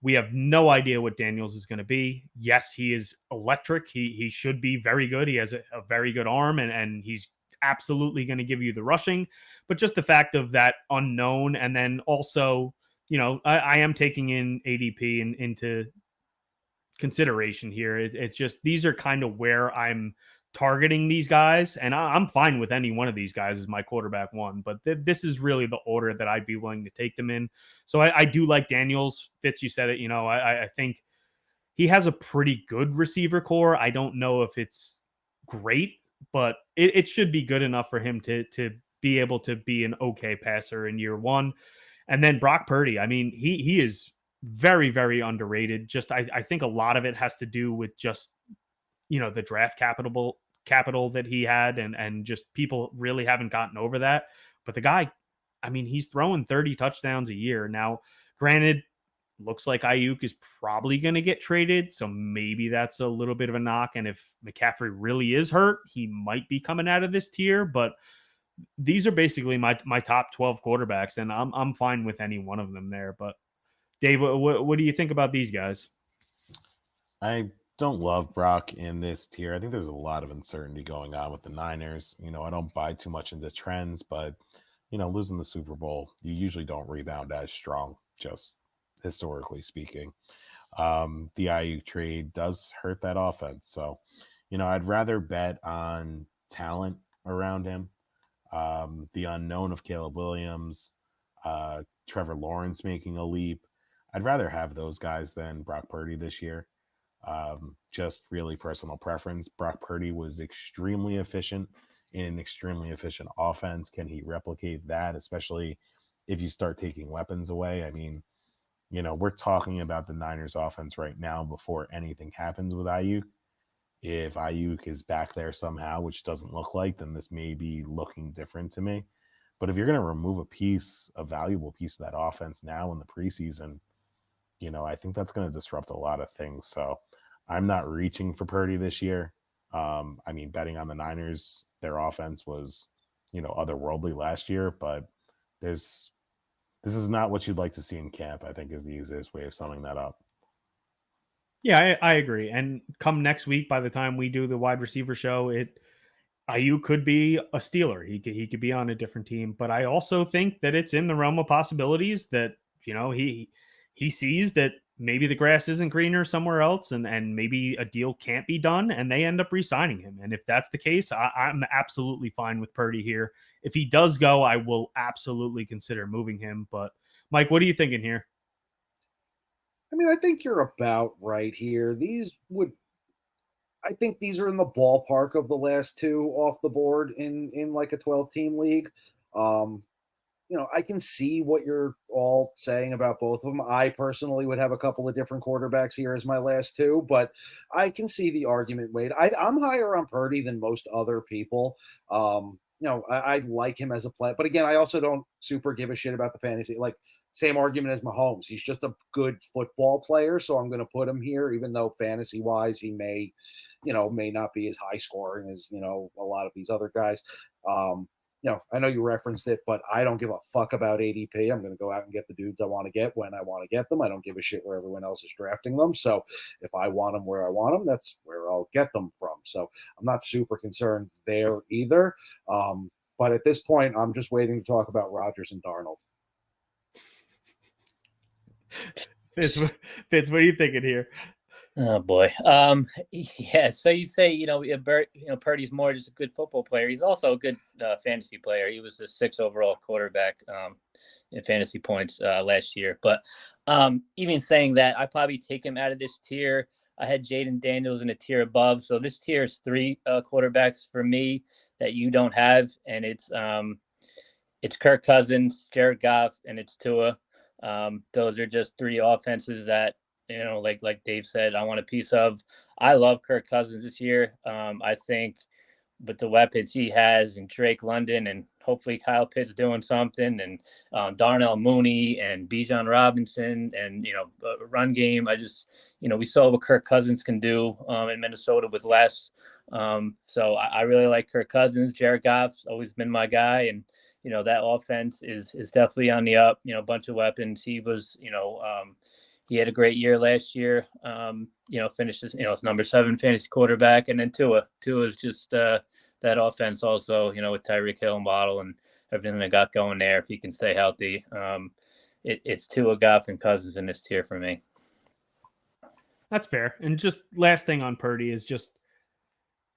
We have no idea what Daniels is going to be. Yes, he is electric. He should be very good. He has a very good arm, and he's absolutely going to give you the rushing. But just the fact of that unknown, and then also, I am taking in ADP into consideration here. It's just these are kind of where I'm targeting these guys, and I'm fine with any one of these guys as my quarterback one, but this is really the order that I'd be willing to take them in. So I do like Daniels. Fitz, you said it. I think he has a pretty good receiver core. I don't know if it's great, but it should be good enough for him to be able to be an okay passer in year one. And then Brock Purdy, I mean, he is very, very underrated. Just I think a lot of it has to do with just the draft capital that he had, and just people really haven't gotten over that. But the guy, I mean, he's throwing 30 touchdowns a year now. Granted, looks like Ayuk is probably going to get traded, so maybe that's a little bit of a knock. And if McCaffrey really is hurt, he might be coming out of this tier. But these are basically my top 12 quarterbacks, and I'm fine with any one of them there. But Dave, what do you think about these guys? I don't love Brock in this tier. I think there's a lot of uncertainty going on with the Niners. I don't buy too much into trends, but losing the Super Bowl, you usually don't rebound as strong, just historically speaking. The Ayuk trade does hurt that offense. So, I'd rather bet on talent around him. The unknown of Caleb Williams, Trevor Lawrence making a leap. I'd rather have those guys than Brock Purdy this year. Just really personal preference. Brock Purdy was extremely efficient in an extremely efficient offense. Can he replicate that, especially if you start taking weapons away? I mean, we're talking about the Niners offense right now before anything happens with Ayuk. If Ayuk is back there somehow, which doesn't look like, then this may be looking different to me. But if you're going to remove a valuable piece of that offense now in the preseason, I think that's going to disrupt a lot of things. So I'm not reaching for Purdy this year. I mean, betting on the Niners, their offense was, otherworldly last year, but this is not what you'd like to see in camp, I think, is the easiest way of summing that up. Yeah, I agree. And come next week, by the time we do the wide receiver show, Ayuk could be a Steeler. He could be on a different team. But I also think that it's in the realm of possibilities that, he sees that maybe the grass isn't greener somewhere else, and maybe a deal can't be done, and they end up re-signing him. And if that's the case, I'm absolutely fine with Purdy here. If he does go, I will absolutely consider moving him. But Mike, what are you thinking here? I mean, I think you're about right here. I think these are in the ballpark of the last two off the board in like a 12-team league. I can see what you're all saying about both of them. I personally would have a couple of different quarterbacks here as my last two, but I can see the argument made. I'm higher on Purdy than most other people. I like him as a player, but again, I also don't super give a shit about the fantasy. Like, same argument as Mahomes. He's just a good football player, so I'm going to put him here, even though fantasy wise, he may not be as high scoring as, a lot of these other guys. I know you referenced it, but I don't give a fuck about ADP. I'm going to go out and get the dudes I want to get when I want to get them. I don't give a shit where everyone else is drafting them. So if I want them where I want them, that's where I'll get them from. So I'm not super concerned there either. But at this point, I'm just waiting to talk about Rodgers and Darnold. Fitz, what are you thinking here? Oh boy. Yeah. So you say, Purdy's more just a good football player. He's also a good fantasy player. He was the 6th overall quarterback in fantasy points last year. But even saying that, I probably take him out of this tier. I had Jaden Daniels in a tier above. So this tier is 3 quarterbacks for me that you don't have, and it's Kirk Cousins, Jared Goff, and it's Tua. Those are just 3 offenses that like Dave said, I want a piece of. I love Kirk Cousins this year. I think with the weapons he has and Drake London and hopefully Kyle Pitts doing something and Darnell Mooney and Bijan Robinson and, run game. We saw what Kirk Cousins can do in Minnesota with less. So I really like Kirk Cousins. Jared Goff's always been my guy. And, that offense is definitely on the up, a bunch of weapons. He was, he had a great year last year. Finished as number 7 fantasy quarterback, and then Tua is just that offense also. With Tyreek Hill and Waddle and everything they got going there, if he can stay healthy, it's Tua, Goff, and Cousins in this tier for me. That's fair. And just last thing on Purdy is just,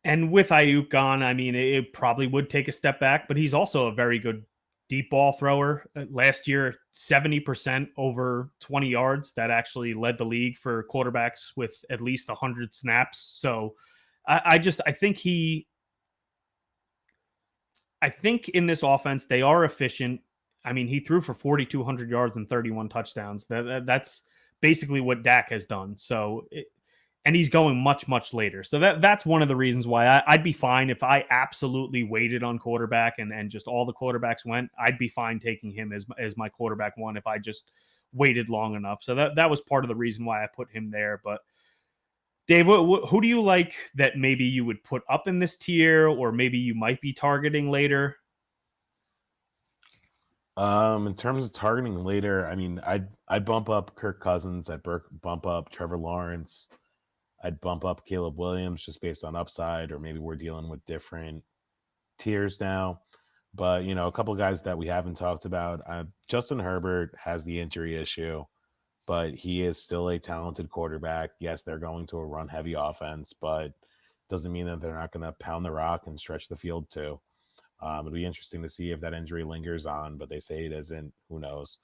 and with Ayuk gone, I mean, it probably would take a step back, but he's also a very good deep ball thrower. Last year, 70% over 20 yards. That actually led the league for quarterbacks with at least 100 snaps. So I think in this offense, they are efficient. I mean, he threw for 4,200 yards and 31 touchdowns. That's basically what Dak has done. So and he's going much, much later. So that's one of the reasons why I'd be fine if I absolutely waited on quarterback and just all the quarterbacks went. I'd be fine taking him as my quarterback one if I just waited long enough. So that was part of the reason why I put him there. But Dave, who do you like that maybe you would put up in this tier, or maybe you might be targeting later? In terms of targeting later, I mean, I'd bump up Kirk Cousins. I'd bump up Trevor Lawrence. I'd bump up Caleb Williams just based on upside, or maybe we're dealing with different tiers now. But, a couple of guys that we haven't talked about. Justin Herbert has the injury issue, but he is still a talented quarterback. Yes, they're going to a run-heavy offense, but doesn't mean that they're not going to pound the rock and stretch the field too. It'll be interesting to see if that injury lingers on, but they say it isn't. Who knows?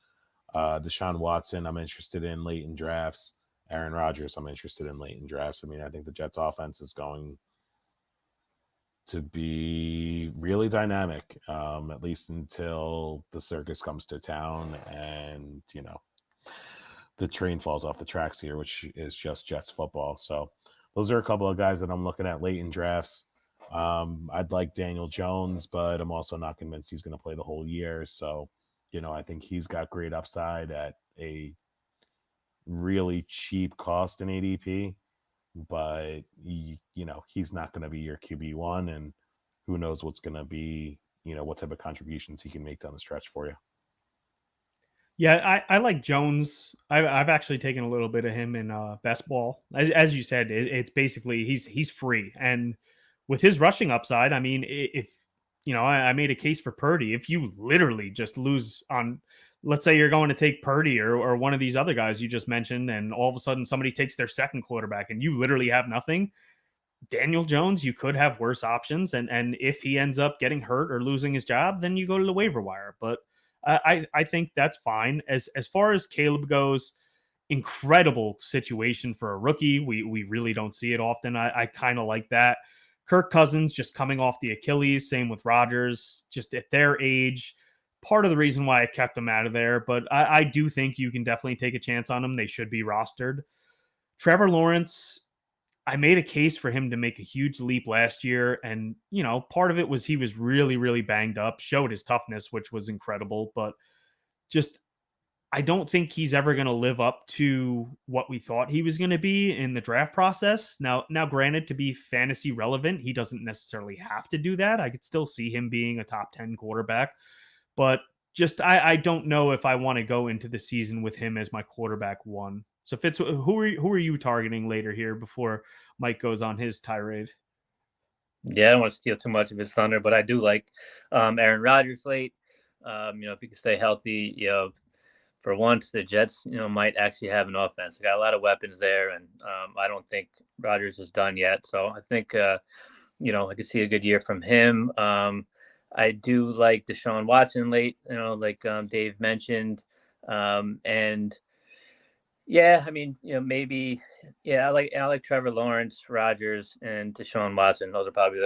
Deshaun Watson, I'm interested in late in drafts. Aaron Rodgers, I'm interested in late in drafts. I mean, I think the Jets offense is going to be really dynamic, at least until the circus comes to town and, the train falls off the tracks here, which is just Jets football. So those are a couple of guys that I'm looking at late in drafts. I'd like Daniel Jones, but I'm also not convinced he's going to play the whole year. So, I think he's got great upside at a really cheap cost in ADP, but he's not going to be your QB1, and who knows what's going to be, what type of contributions he can make down the stretch for you. Yeah, I like Jones. I've actually taken a little bit of him in best ball. As you said, it's basically he's free, and with his rushing upside, I mean, if I made a case for Purdy. If you literally just lose on, let's say you're going to take Purdy or one of these other guys you just mentioned, and all of a sudden somebody takes their second quarterback and you literally have nothing, Daniel Jones, you could have worse options. And if he ends up getting hurt or losing his job, then you go to the waiver wire. But I think that's fine. As far as Caleb goes, incredible situation for a rookie. We really don't see it often. I kind of like that. Kirk Cousins just coming off the Achilles, same with Rodgers, just at their age. Part of the reason why I kept them out of there, but I do think you can definitely take a chance on them. They should be rostered. Trevor Lawrence, I made a case for him to make a huge leap last year. And, part of it was he was really, really banged up, showed his toughness, which was incredible. But just, I don't think he's ever going to live up to what we thought he was going to be in the draft process. Now, granted, to be fantasy relevant, he doesn't necessarily have to do that. I could still see him being a top 10 quarterback. But just, I don't know if I want to go into the season with him as my quarterback one. So Fitz, who are you targeting later here before Mike goes on his tirade? Yeah, I don't want to steal too much of his thunder, but I do like Aaron Rodgers late. If he can stay healthy, for once the Jets, might actually have an offense. They got a lot of weapons there, and I don't think Rodgers is done yet. So I think I could see a good year from him. I do like Deshaun Watson late, like Dave mentioned, and. Yeah, I mean, maybe. Yeah, I like Trevor Lawrence, Rodgers, and Deshaun Watson. Those are probably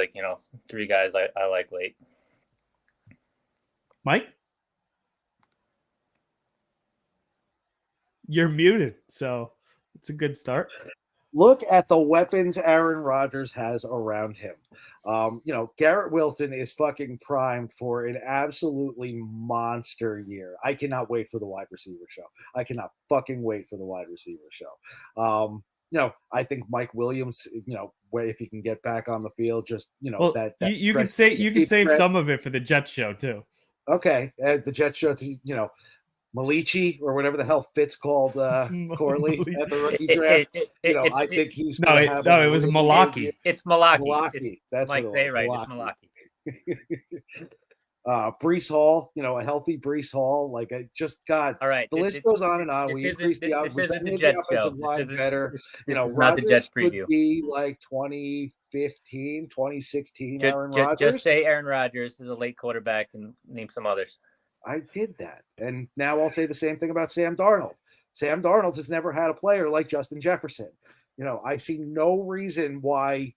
three guys I like late. Mike, you're muted, so It's a good start. Look at the weapons Aaron Rodgers has around him. Garrett Wilson is fucking primed for an absolutely monster year. I cannot wait for the wide receiver show. I cannot fucking wait for the wide receiver show. I think Mike Williams, if he can get back on the field, just you could save some of it for the Jets show too. Okay, the Jets show to Malichi or whatever the hell Fitz called Corley at the rookie draft. I think he's it was Malaki. It's Malaki. Malaki. That's Mike, say it right. Malaki. It's Malaki. Brees Hall, a healthy Brees Hall. Like I just got all right. The list goes on and on. We increased the offensive line better. Not the Jets preview. Could be like 2015, 2016. Aaron Rodgers. Just say Aaron Rodgers is a late quarterback and name some others. I did that. And now I'll say the same thing about Sam Darnold. Sam Darnold has never had a player like Justin Jefferson. I see no reason why,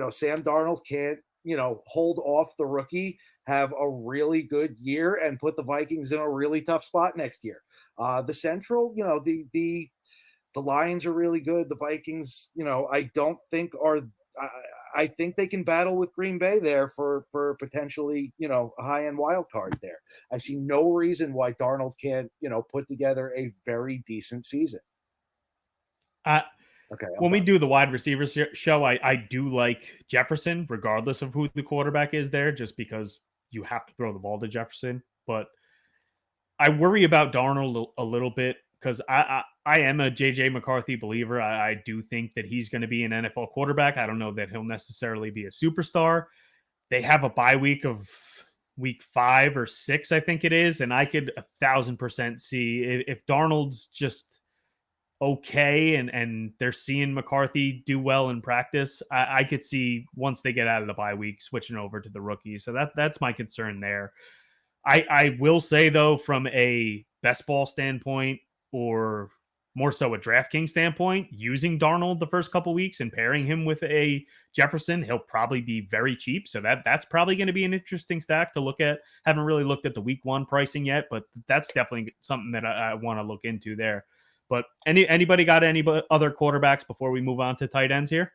Sam Darnold can't, hold off the rookie, have a really good year, and put the Vikings in a really tough spot next year. The Central, the Lions are really good. The Vikings, I don't think are I think they can battle with Green Bay there for potentially, a high-end wild card there. I see no reason why Darnold can't, put together a very decent season. When we do the wide receivers show, I do like Jefferson, regardless of who the quarterback is there, just because you have to throw the ball to Jefferson. But I worry about Darnold a little bit because I am a J.J. McCarthy believer. I do think that he's going to be an NFL quarterback. I don't know that he'll necessarily be a superstar. They have a bye week of week 5 or 6, I think it is, and I could 1,000% see if Darnold's just okay and they're seeing McCarthy do well in practice, I could see once they get out of the bye week switching over to the rookie. So that's my concern there. I will say, though, from a best ball standpoint, or more so a DraftKings standpoint, using Darnold the first couple weeks and pairing him with a Jefferson, he'll probably be very cheap. So that's probably going to be an interesting stack to look at. Haven't really looked at the week 1 pricing yet, but that's definitely something that I want to look into there. But anybody got any other quarterbacks before we move on to tight ends here?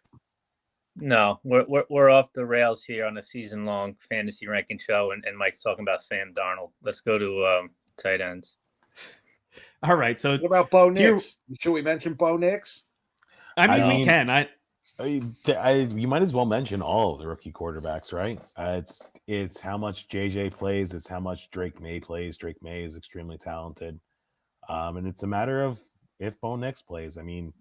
No, we're off the rails here on a season-long fantasy ranking show, and Mike's talking about Sam Darnold. Let's go to tight ends. All right. So what about Bo Nix? Should we mention Bo Nix? We can. You might as well mention all of the rookie quarterbacks, right? It's how much JJ plays. It's how much Drake May plays. Drake May is extremely talented. And it's a matter of if Bo Nix plays. I mean,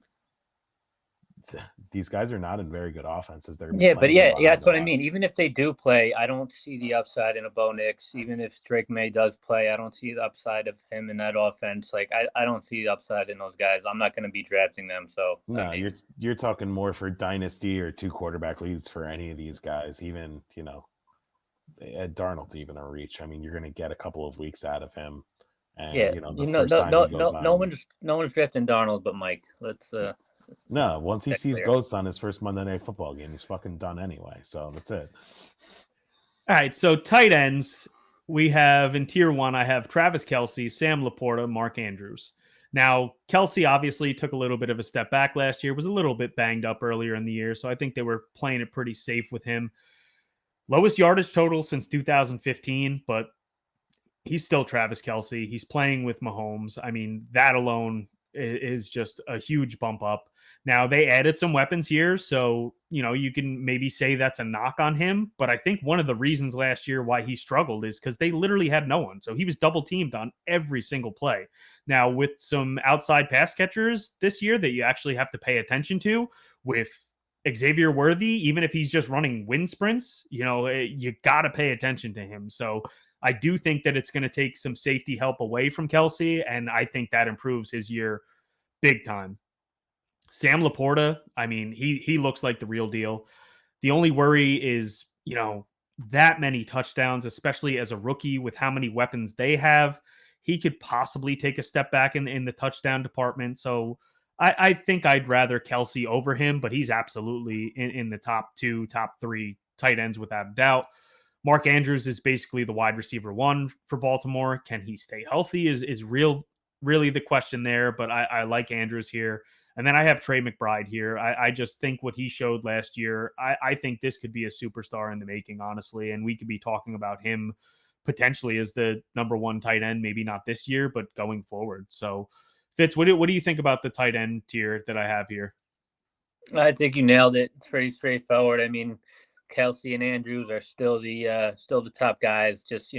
these guys are not in very good offenses. That's what I mean. Even if they do play, I don't see the upside in a Bo Nix. Even if Drake May does play, I don't see the upside of him in that offense. Like I don't see the upside in those guys. I'm not going to be drafting them. So no, you're talking more for dynasty or 2 quarterback leagues for any of these guys. Even Darnold's even a reach. I mean, you're going to get a couple of weeks out of him. And, no one's drafting Darnold but Mike. Let's once he sees ghosts on his first Monday Night Football game, he's fucking done anyway. So that's it. All right, so tight ends, we have in tier 1, I have Travis Kelce, Sam LaPorta, Mark Andrews. Now, Kelce obviously took a little bit of a step back last year, was a little bit banged up earlier in the year, so I think they were playing it pretty safe with him. Lowest yardage total since 2015, but he's still Travis Kelce. He's playing with Mahomes. I mean, that alone is just a huge bump up. Now, they added some weapons here, so, you can maybe say that's a knock on him. But I think one of the reasons last year why he struggled is because they literally had no one. So he was double teamed on every single play. Now, with some outside pass catchers this year that you actually have to pay attention to, with Xavier Worthy, even if he's just running wind sprints, you got to pay attention to him. So I do think that it's going to take some safety help away from Kelce, and I think that improves his year big time. Sam LaPorta, I mean, he looks like the real deal. The only worry is, that many touchdowns, especially as a rookie with how many weapons they have. He could possibly take a step back in the touchdown department. So I think I'd rather Kelce over him, but he's absolutely in the top 2, top 3 tight ends without a doubt. Mark Andrews is basically the wide receiver 1 for Baltimore. Can he stay healthy is really the question there, but I like Andrews here. And then I have Trey McBride here. I just think what he showed last year, I think this could be a superstar in the making, honestly. And we could be talking about him potentially as the number one tight end, maybe not this year, but going forward. So, Fitz, what do you think about the tight end tier that I have here? I think you nailed it. It's pretty straightforward. I mean, Kelce and Andrews are still the top guys. Just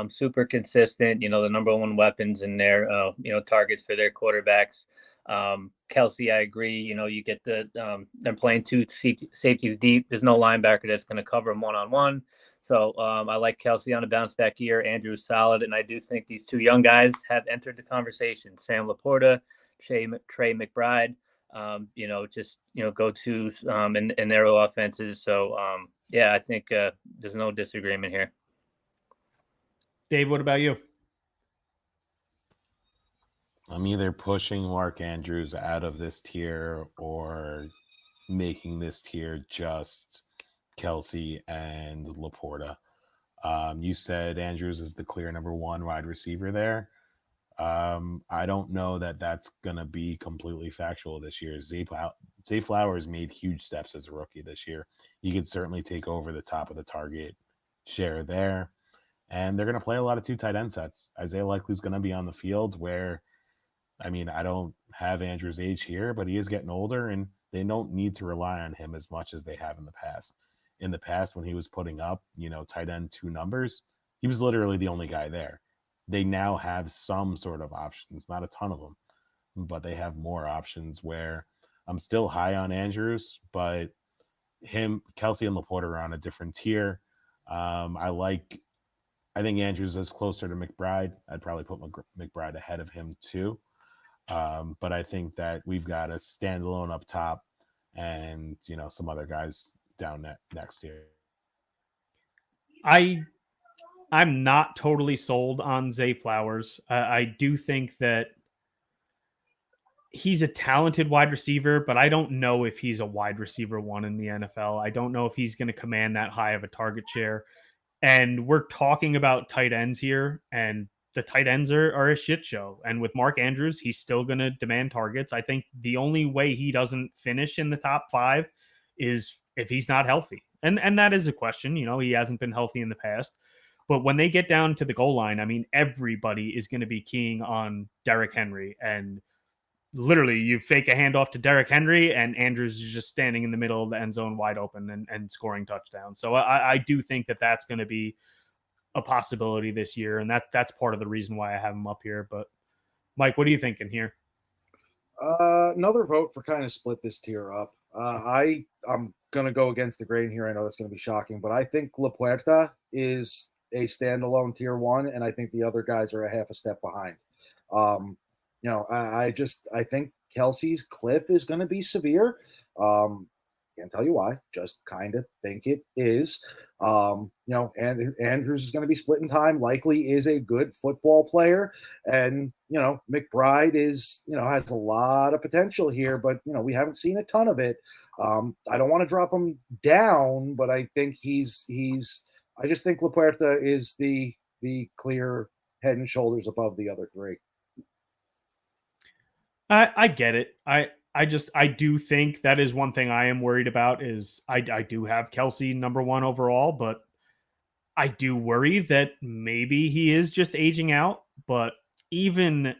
super consistent. The number one weapons in their targets for their quarterbacks. Kelce, I agree. You get they're playing two safeties deep. There's no linebacker that's going to cover them one-on-one. So I like Kelce on a bounce back year. Andrew's solid, and I do think these two young guys have entered the conversation. Sam LaPorta, Trey McBride. Go-tos in their offenses. So I think there's no disagreement here. Dave, what about you? I'm either pushing Mark Andrews out of this tier or making this tier just Kelce and LaPorta. You said Andrews is the clear number one wide receiver there. I don't know that that's going to be completely factual this year. Zay Flowers made huge steps as a rookie this year. He could certainly take over the top of the target share there. And they're going to play a lot of two tight end sets. Isaiah Likely's going to be on the field where, I don't have Andrew's age here, but he is getting older and they don't need to rely on him as much as they have in the past. In the past, when he was putting up, tight end 2 numbers, he was literally the only guy there. They now have some sort of options, not a ton of them, but they have more options where I'm still high on Andrews, but Kelce and LaPorta are on a different tier. I think Andrews is closer to McBride. I'd probably put McBride ahead of him too. But I think that we've got a standalone up top and, some other guys down next year. I'm not totally sold on Zay Flowers. I do think that he's a talented wide receiver, but I don't know if he's a wide receiver 1 in the NFL. I don't know if he's going to command that high of a target share. And we're talking about tight ends here, and the tight ends are a shit show. And with Mark Andrews, he's still going to demand targets. I think the only way he doesn't finish in the top 5 is if he's not healthy. And that is a question. He hasn't been healthy in the past. But when they get down to the goal line, everybody is going to be keying on Derrick Henry. And literally, you fake a handoff to Derrick Henry, and Andrews is just standing in the middle of the end zone wide open and scoring touchdowns. So I do think that that's going to be a possibility this year, and that's part of the reason why I have him up here. But, Mike, what are you thinking here? Another vote for kind of split this tier up. I'm going to go against the grain here. I know that's going to be shocking, but I think LaPorta is a standalone tier 1, and I think the other guys are a half a step behind. I think Kelce's cliff is going to be severe. Can't tell you why, just kind of think it is. And Andrews is going to be splitting time. Likely is a good football player. And, McBride is, has a lot of potential here, but, we haven't seen a ton of it. I don't want to drop him down, but I think I just think LaPorta is the clear head and shoulders above the other 3. I get it. I do think that is one thing I am worried about is I do have Kelce number 1 overall, but I do worry that maybe he is just aging out. But even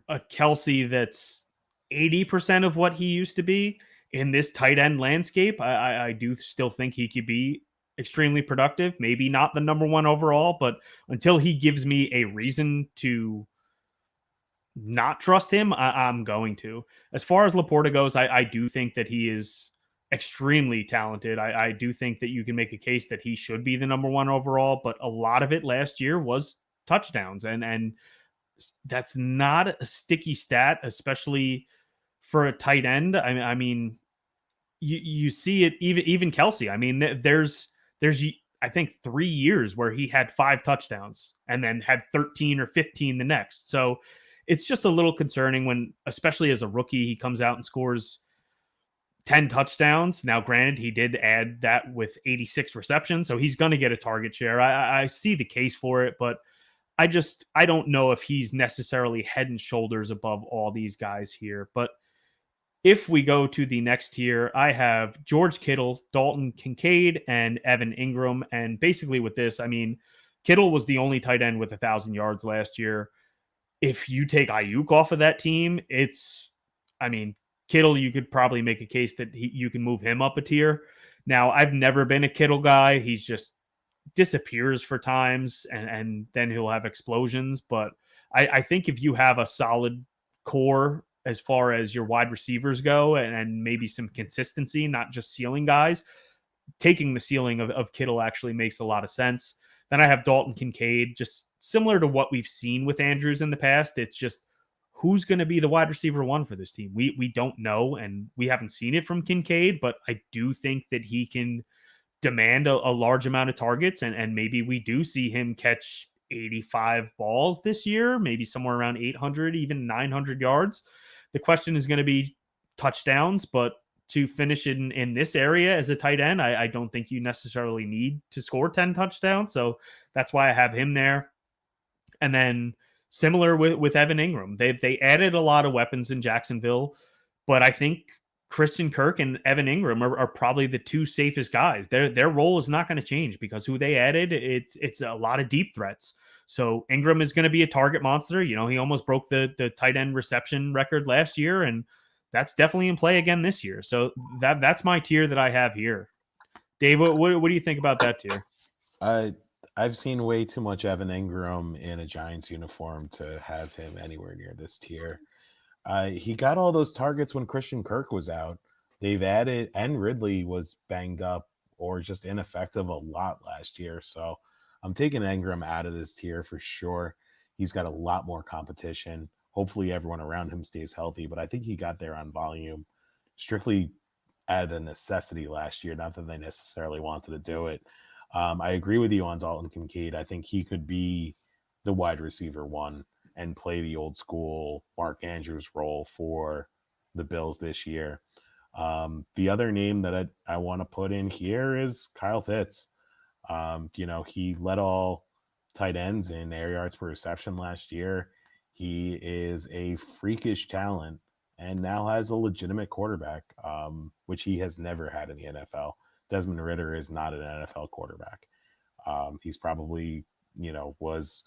a Kelce that's 80% of what he used to be in this tight end landscape, I do still think he could be extremely productive. Maybe not the number 1 overall, but until he gives me a reason to not trust him, I'm going to. As far as LaPorta goes, I do think that he is extremely talented. I do think that you can make a case that he should be the number 1 overall, but a lot of it last year was touchdowns, and that's not a sticky stat, especially for a tight end. You see it even Kelce. There's I think 3 years where he had 5 touchdowns and then had 13 or 15 the next. So it's just a little concerning when, especially as a rookie, he comes out and scores 10 touchdowns. Now, granted, he did add that with 86 receptions, so he's going to get a target share. I see the case for it, but I don't know if he's necessarily head and shoulders above all these guys here. But if we go to the next tier, I have George Kittle, Dalton Kincaid, and Evan Ingram. And basically with this, I mean, Kittle was the only tight end with 1,000 yards last year. If you take Ayuk off of that team, Kittle, you could probably make a case that you can move him up a tier. Now, I've never been a Kittle guy. He's just disappears for times, and then he'll have explosions. But I think if you have a solid core as far as your wide receivers go, and maybe some consistency, not just ceiling guys, taking the ceiling of Kittle actually makes a lot of sense. Then I have Dalton Kincaid, just similar to what we've seen with Andrews in the past. It's just who's going to be the wide receiver one for this team. We don't know, and we haven't seen it from Kincaid, but I do think that he can demand a large amount of targets, and maybe we do see him catch 85 balls this year, maybe somewhere around 800, even 900 yards. The question is going to be touchdowns, but to finish in this area as a tight end, I don't think you necessarily need to score 10 touchdowns. So that's why I have him there. And then similar with Evan Ingram, they added a lot of weapons in Jacksonville, but I think Christian Kirk and Evan Ingram are probably the two safest guys. Their role is not going to change because who they added, it's a lot of deep threats. So Ingram is going to be a target monster. You know, he almost broke the tight end reception record last year, and that's definitely in play again this year. So that's my tier that I have here. Dave, what do you think about that tier? I've seen way too much Evan Ingram in a Giants uniform to have him anywhere near this tier. He got all those targets when Christian Kirk was out. They've added, and Ridley was banged up or just ineffective a lot last year. So I'm taking Ingram out of this tier for sure. He's got a lot more competition. Hopefully everyone around him stays healthy, but I think he got there on volume, strictly out of necessity last year, not that they necessarily wanted to do it. I agree with you on Dalton Kincaid. I think he could be the wide receiver one and play the old school Mark Andrews role for the Bills this year. The other name that I want to put in here is Kyle Pitts. He led all tight ends in air yards per reception last year. He is a freakish talent and now has a legitimate quarterback, which he has never had in the NFL. Desmond Ridder is not an NFL quarterback. He's probably, was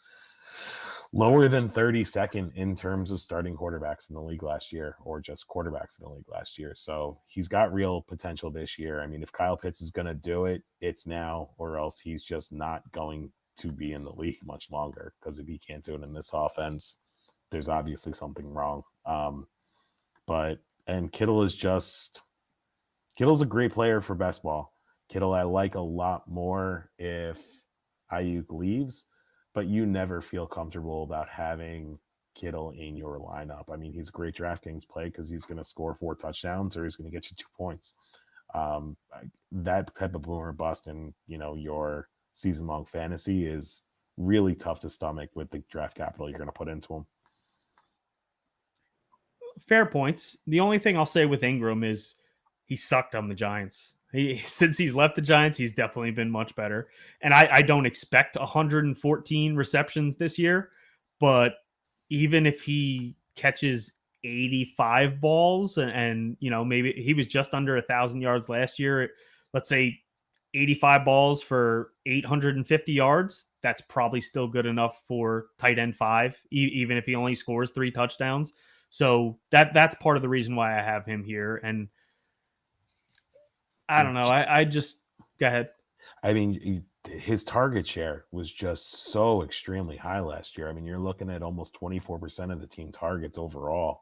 lower than 32nd in terms of starting quarterbacks in the league last year, or just quarterbacks in the league last year. So he's got real potential this year. I mean, if Kyle Pitts is going to do it, it's now, or else he's just not going to be in the league much longer, because if he can't do it in this offense, there's obviously something wrong. And Kittle's a great player for best ball. Kittle I like a lot more if Ayuk leaves, but you never feel comfortable about having Kittle in your lineup. I mean, he's a great DraftKings play because he's going to score 4 touchdowns or he's going to get you 2 points. That type of boomer bust in, your season-long fantasy is really tough to stomach with the draft capital you're going to put into him. Fair points. The only thing I'll say with Ingram is he sucked on the Giants. Since he's left the Giants, he's definitely been much better. And I don't expect 114 receptions this year, but even if he catches 85 balls and maybe he was just under 1,000 yards last year, let's say 85 balls for 850 yards, that's probably still good enough for tight end 5, even if he only scores 3 touchdowns. So that's part of the reason why I have him here. And I don't know. I just go ahead. I mean, his target share was just so extremely high last year. I mean, you're looking at almost 24% of the team targets overall.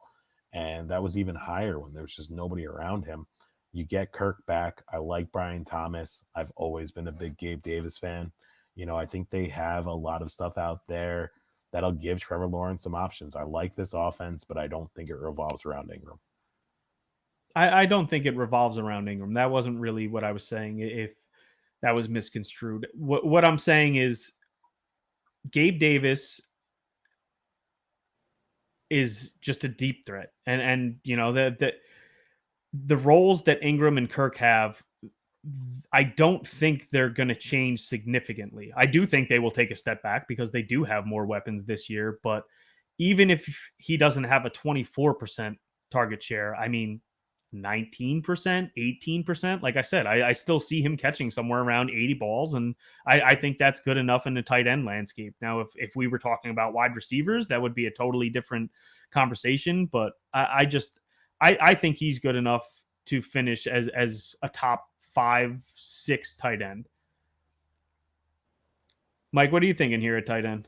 And that was even higher when there was just nobody around him. You get Kirk back. I like Brian Thomas. I've always been a big Gabe Davis fan. I think they have a lot of stuff out there that'll give Trevor Lawrence some options. I like this offense, but I don't think it revolves around Ingram. I don't think it revolves around Ingram. That wasn't really what I was saying. If that was misconstrued, what I'm saying is Gabe Davis is just a deep threat, and the roles that Ingram and Kirk have, I don't think they're going to change significantly. I do think they will take a step back because they do have more weapons this year. But even if he doesn't have a 24% target share, I mean, 19%, 18%. Like I said, I still see him catching somewhere around 80 balls, and I think that's good enough in the tight end landscape. Now, if we were talking about wide receivers, that would be a totally different conversation, but I think he's good enough to finish as a top 5-6 tight end. Mike, what are you thinking here at tight end?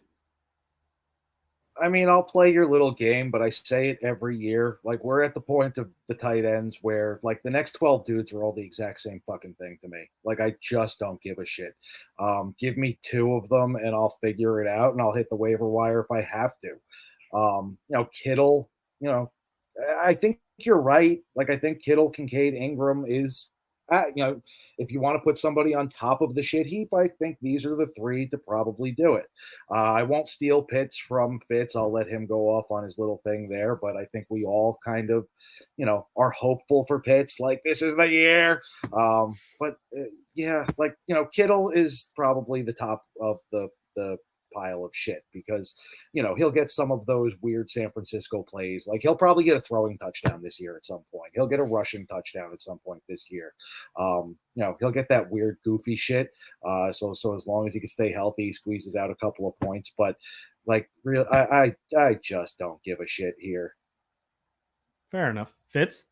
I mean, I'll play your little game, but I say it every year. Like, we're at the point of the tight ends where, like, the next 12 dudes are all the exact same fucking thing to me. Like, I just don't give a shit. Give me 2 of them, and I'll figure it out, and I'll hit the waiver wire if I have to. Kittle, I think you're right. Like, I think Kittle, Kincaid, Ingram is if you want to put somebody on top of the shit heap, I think these are the 3 to probably do it. I won't steal Pitts from Fitz. I'll let him go off on his little thing there, but I think we all kind of, are hopeful for Pitts. Like, this is the year. Kittle is probably the top of the pile of shit because, he'll get some of those weird San Francisco plays. Like, he'll probably get a throwing touchdown this year at some point. He'll get a rushing touchdown at some point this year. He'll get that weird goofy shit. So as long as he can stay healthy, he squeezes out a couple of points. But like, I just don't give a shit here. Fair enough. Fitz?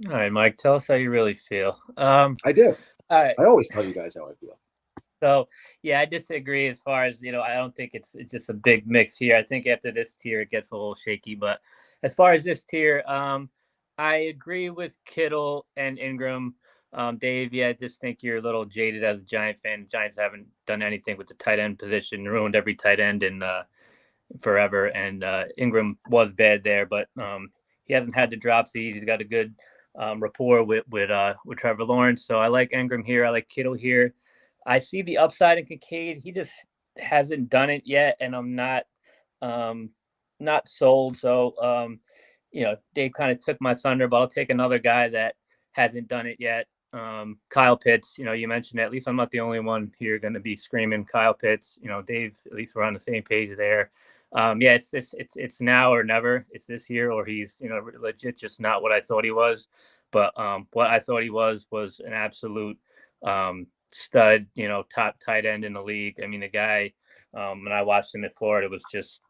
All right, Mike, tell us how you really feel. I do. All right. I always tell you guys how I feel. So, yeah, I disagree as far as, I don't think it's just a big mix here. I think after this tier, it gets a little shaky. But as far as this tier, I agree with Kittle and Ingram. Dave, I just think you're a little jaded as a Giant fan. The Giants haven't done anything with the tight end position, ruined every tight end in forever. And Ingram was bad there, but he hasn't had the dropsies. He's got a good rapport with Trevor Lawrence. So I like Ingram here. I like Kittle here. I see the upside in Kincaid. He just hasn't done it yet, and I'm not sold. So, Dave kind of took my thunder, but I'll take another guy that hasn't done it yet. Kyle Pitts. You mentioned it. At least I'm not the only one here going to be screaming Kyle Pitts. Dave. At least we're on the same page there. It's now or never. It's this year, or he's legit just not what I thought he was. But what I thought he was an absolute stud, top tight end in the league. I mean, the guy, when I watched him at Florida, it was just,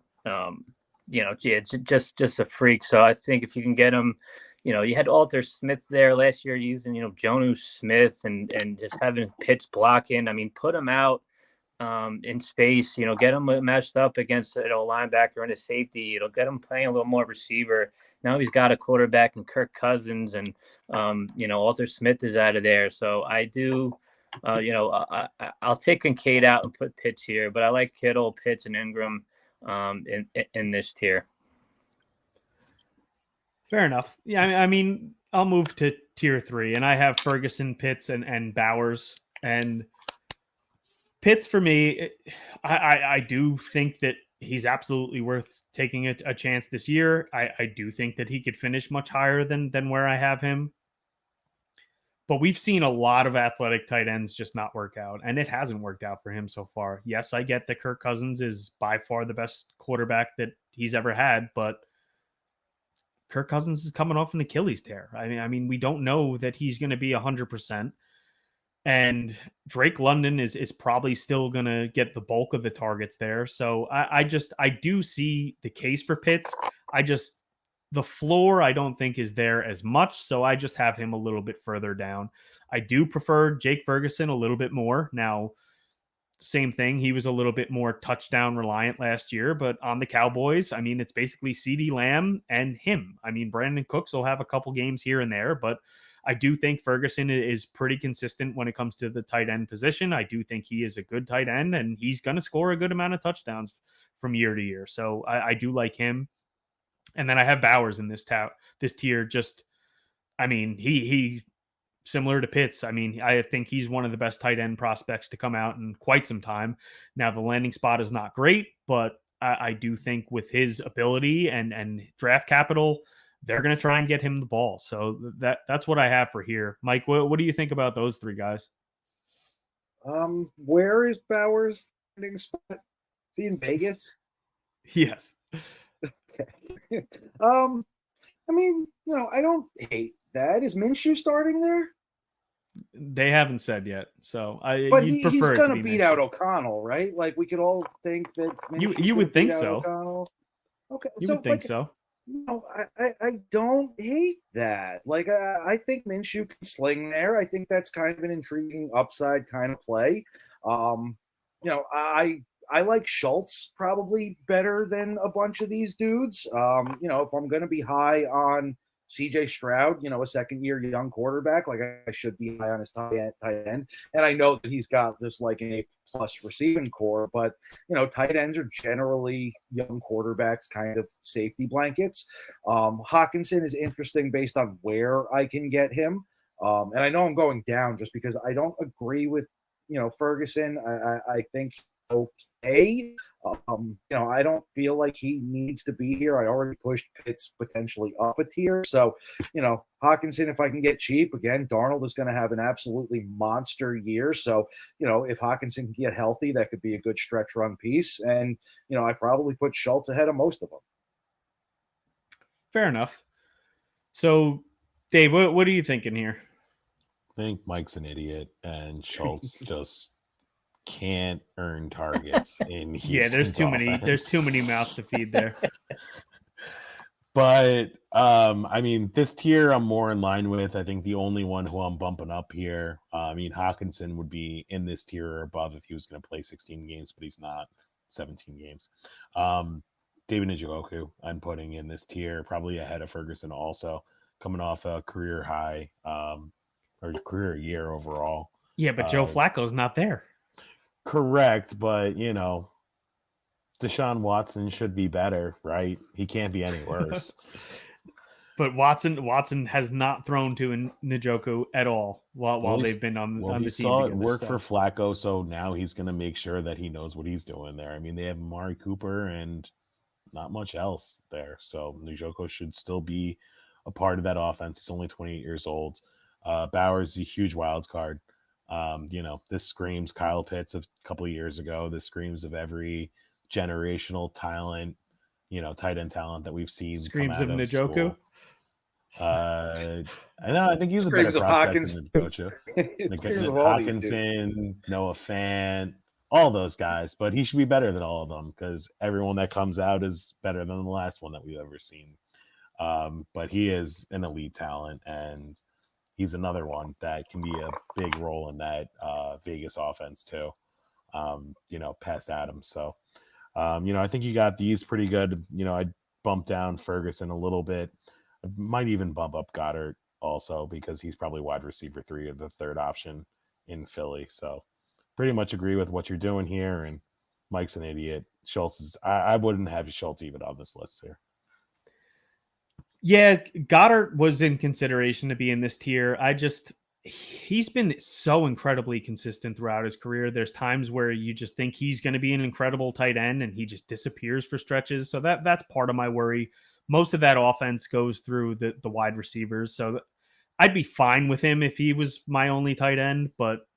just a freak. So I think if you can get him, you had Arthur Smith there last year using, Jonnu Smith and just having Pitts blocking. I mean, put him out in space, get him matched up against a linebacker and a safety. Get him playing a little more receiver. Now he's got a quarterback in Kirk Cousins, and Arthur Smith is out of there. So I do. I'll take Kincaid out and put Pitts here, but I like Kittle, Pitts, and Ingram in this tier. Fair enough. Yeah, I mean, I'll move to tier 3, and I have Ferguson, Pitts, and Bowers. And Pitts, for me, I do think that he's absolutely worth taking a chance this year. I do think that he could finish much higher than where I have him. But we've seen a lot of athletic tight ends just not work out, and it hasn't worked out for him so far. Yes, I get that Kirk Cousins is by far the best quarterback that he's ever had, but Kirk Cousins is coming off an Achilles tear. I mean, we don't know that he's going to be 100%. And Drake London is probably still going to get the bulk of the targets there. So I do see the case for Pitts. The floor, I don't think, is there as much, so I just have him a little bit further down. I do prefer Jake Ferguson a little bit more. Now, same thing. He was a little bit more touchdown reliant last year, but on the Cowboys, I mean, it's basically CeeDee Lamb and him. I mean, Brandon Cooks will have a couple games here and there, but I do think Ferguson is pretty consistent when it comes to the tight end position. I do think he is a good tight end, and he's going to score a good amount of touchdowns from year to year. So I do like him. And then I have Bowers in this tier. Just, I mean, he similar to Pitts. I mean, I think he's one of the best tight end prospects to come out in quite some time. Now, the landing spot is not great, but I do think with his ability and draft capital, they're going to try and get him the ball. So that's what I have for here. Mike, what do you think about those 3 guys? Where is Bowers' landing spot? Is he in Vegas? Yes. Okay. I mean, I don't hate that. Is Minshew starting there? They haven't said yet, so But you'd he's prefer going it to to be beat Minshew. out O'Connell, right? Like we could all think that You would think so. O'Connell. Okay, You so would think so. I don't hate that. Like I think Minshew can sling there. I think that's kind of an intriguing upside kind of play. I like Schultz probably better than a bunch of these dudes. If I'm going to be high on CJ Stroud, a second-year young quarterback, like I should be high on his tight end. And I know that he's got this like an A+ receiving core, but tight ends are generally young quarterbacks, kind of safety blankets. Hawkinson is interesting based on where I can get him. And I know I'm going down just because I don't agree with Ferguson. I think okay. I don't feel like he needs to be here. I already pushed Pitts potentially up a tier. So, Hawkinson, if I can get cheap, again, Darnold is going to have an absolutely monster year. So, if Hawkinson can get healthy, that could be a good stretch run piece. And, I probably put Schultz ahead of most of them. Fair enough. So, Dave, what are you thinking here? I think Mike's an idiot, and Schultz just can't earn targets in Houston's yeah, there's too offense. many. There's too many mouths to feed there. But I mean, this tier I'm more in line with. I think the only one who I'm bumping up here, Hawkinson would be in this tier or above if he was going to play 16 games, but he's not. 17 games. David Njoku, I'm putting in this tier, probably ahead of Ferguson also, coming off a career high or career year overall. Yeah, but Joe Flacco's not there. Correct, but Deshaun Watson should be better, right? He can't be any worse. But Watson has not thrown to Njoku at all while they've been on the team. He saw it work for Flacco, so now he's going to make sure that he knows what he's doing there. I mean, they have Amari Cooper and not much else there, so Njoku should still be a part of that offense. He's only 28 years old. Bowers is a huge wild card. This screams Kyle Pitts of a couple of years ago. This screams of every generational talent, tight end talent that we've seen. Screams come out of Njoku. I think he's a better prospect than Njoku. Hawkinson, Noah Fant, all those guys, but he should be better than all of them because everyone that comes out is better than the last one that we've ever seen. But he is an elite talent, and he's another one that can be a big role in that Vegas offense too, past Adams. So, I think you got these pretty good. I bumped down Ferguson a little bit. I might even bump up Goddard also because he's probably wide receiver 3 or the third option in Philly. So pretty much agree with what you're doing here. And Mike's an idiot. Schultz is, I wouldn't have Schultz even on this list here. Yeah, Goddard was in consideration to be in this tier. He's been so incredibly consistent throughout his career. There's times where you just think he's going to be an incredible tight end and he just disappears for stretches. So that's part of my worry. Most of that offense goes through the wide receivers. So I'd be fine with him if he was my only tight end, but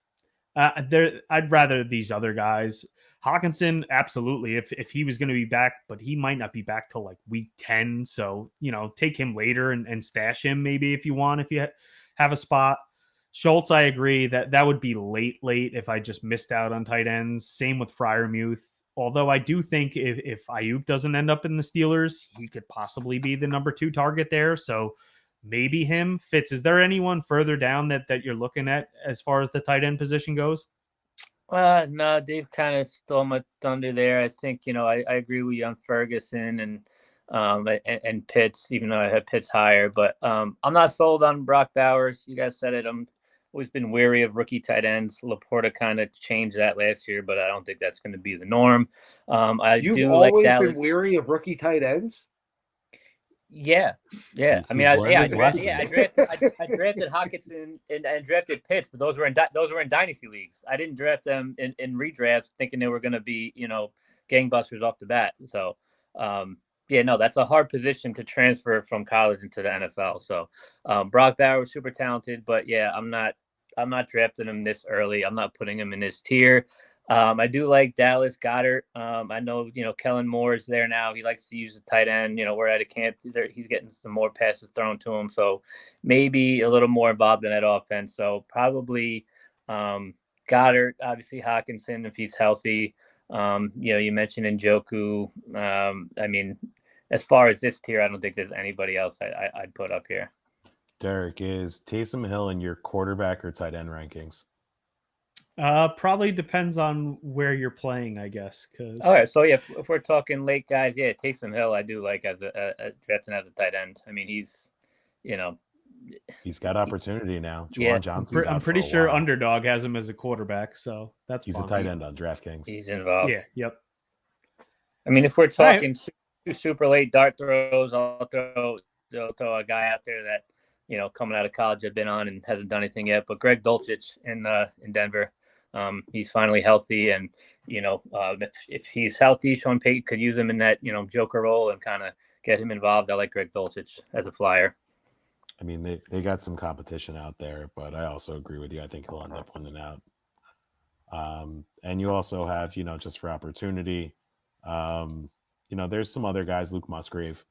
I'd rather these other guys. Hawkinson, absolutely. If he was going to be back, but he might not be back till like week 10. So, take him later and stash him maybe if you want, if you have a spot. Schultz, I agree that would be late if I just missed out on tight ends. Same with Freiermuth. Although I do think if Ayuk doesn't end up in the Steelers, he could possibly be the number 2 target there. So maybe him. Fitz, is there anyone further down that you're looking at as far as the tight end position goes? No, Dave kind of stole my thunder there. I think, I agree with you on Ferguson and Pitts, even though I had Pitts higher. But I'm not sold on Brock Bowers. You guys said it. I'm always been wary of rookie tight ends. LaPorta kind of changed that last year, but I don't think that's going to be the norm. You've always been wary of rookie tight ends? Yeah. I mean, I drafted Hawkinson and drafted Pitts, but those were in dynasty leagues. I didn't draft them in redrafts thinking they were going to be, gangbusters off the bat. So, that's a hard position to transfer from college into the NFL. So, Brock Bowers, super talented, but yeah, I'm not drafting him this early. I'm not putting him in this tier. I do like Dallas Goedert. I know, Kellen Moore is there now. He likes to use the tight end. We're at a camp. He's getting some more passes thrown to him. So maybe a little more involved in that offense. So probably Goddard, obviously Hawkinson, if he's healthy. You mentioned Njoku. I mean, as far as this tier, I don't think there's anybody else I'd put up here. Derek, is Taysom Hill in your quarterback or tight end rankings? Probably depends on where you're playing, I guess. All right, so if we're talking late guys, yeah, Taysom Hill I do like as a drafting as a tight end. I mean, he's got opportunity now. Yeah, Johnson's I'm pretty sure Underdog has him as a quarterback, so he's a tight end on DraftKings. He's involved. Yeah, yep. I mean, if we're talking super late dart throws, I'll throw a guy out there that coming out of college I've been on and hasn't done anything yet. But Greg Dulcich in Denver. He's finally healthy, and if he's healthy, Sean Payton could use him in that joker role and kind of get him involved. I like Greg Dulcich as a flyer. I mean, they got some competition out there, but I also agree with you. I think he'll end up winning out. And you also have, just for opportunity, there's some other guys, Luke Musgrave,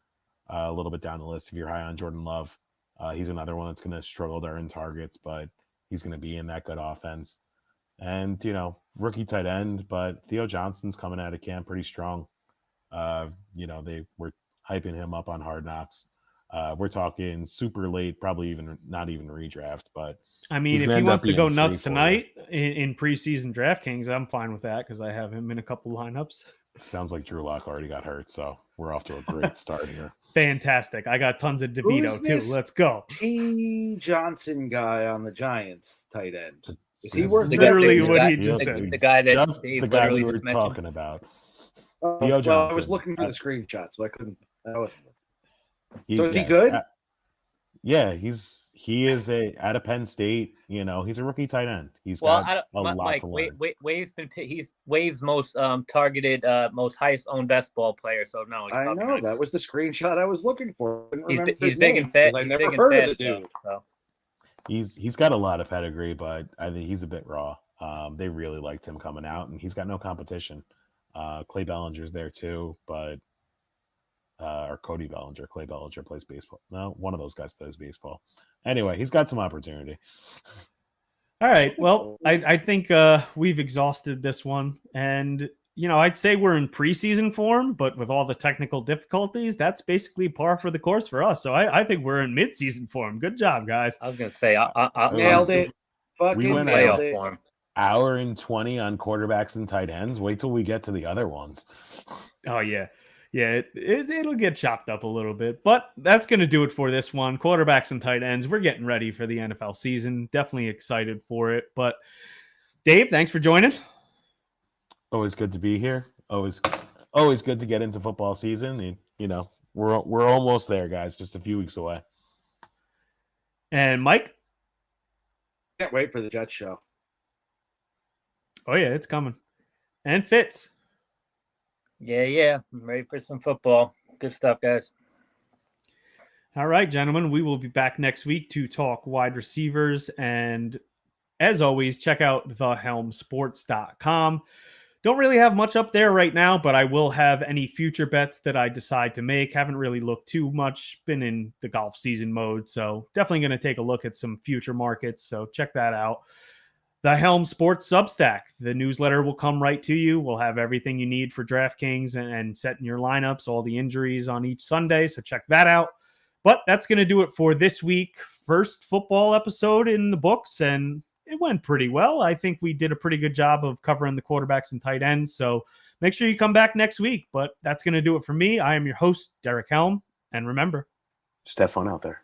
a little bit down the list. If you're high on Jordan Love, he's another one that's going to struggle to earn targets, but he's going to be in that good offense. And, rookie tight end, but Theo Johnson's coming out of camp pretty strong. They were hyping him up on Hard Knocks. We're talking super late, probably not even redraft. But I mean, if he wants to go nuts tonight in preseason DraftKings, I'm fine with that because I have him in a couple lineups. Sounds like Drew Lock already got hurt, so we're off to a great start here. Fantastic. I got tons of DeVito too. Let's go. T. Johnson guy on the Giants tight end. Is he worth literally what he just said? The guy that just Dave the guy we were talking about. Theo Johnson. I was looking for the screenshot, so I couldn't. So is he good? Yeah, he is out of Penn State. He's a rookie tight end. He's got a lot to learn. He's Wave's most targeted, most highest owned best ball player. So no, I know that was the screenshot I was looking for. He's big and fat. I never heard of the dude. So. He's got a lot of pedigree, but I think he's a bit raw. They really liked him coming out, and he's got no competition. Clay Bellinger's there too, but or Cody Bellinger. Clay Bellinger plays baseball. No, one of those guys plays baseball. Anyway, he's got some opportunity. All right. Well, I think we've exhausted this one, and I'd say we're in preseason form, but with all the technical difficulties, that's basically par for the course for us. So I think we're in midseason form. Good job, guys. I was gonna say I nailed it. We went nailed it. Hour and 20 on quarterbacks and tight ends. Wait till we get to the other ones. Oh yeah. Yeah, it'll get chopped up a little bit, but that's going to do it for this one. Quarterbacks and tight ends. We're getting ready for the NFL season. Definitely excited for it. But Dave, thanks for joining. Always good to be here. Always good to get into football season. And, we're almost there, guys. Just a few weeks away. And Mike? Can't wait for the Jets show. Oh, yeah, it's coming. And Fitz. Yeah. I'm ready for some football. Good stuff, guys. All right, gentlemen. We will be back next week to talk wide receivers. And as always, check out thehelmsports.com. Don't really have much up there right now, but I will have any future bets that I decide to make. Haven't really looked too much. Been in the golf season mode, so definitely going to take a look at some future markets. So check that out. The Helm Sports Substack. The newsletter will come right to you. We'll have everything you need for DraftKings and setting your lineups, all the injuries on each Sunday. So check that out. But that's going to do it for this week. First football episode in the books, and it went pretty well. I think we did a pretty good job of covering the quarterbacks and tight ends. So make sure you come back next week. But that's going to do it for me. I am your host, Derek Helm. And remember, just have fun out there.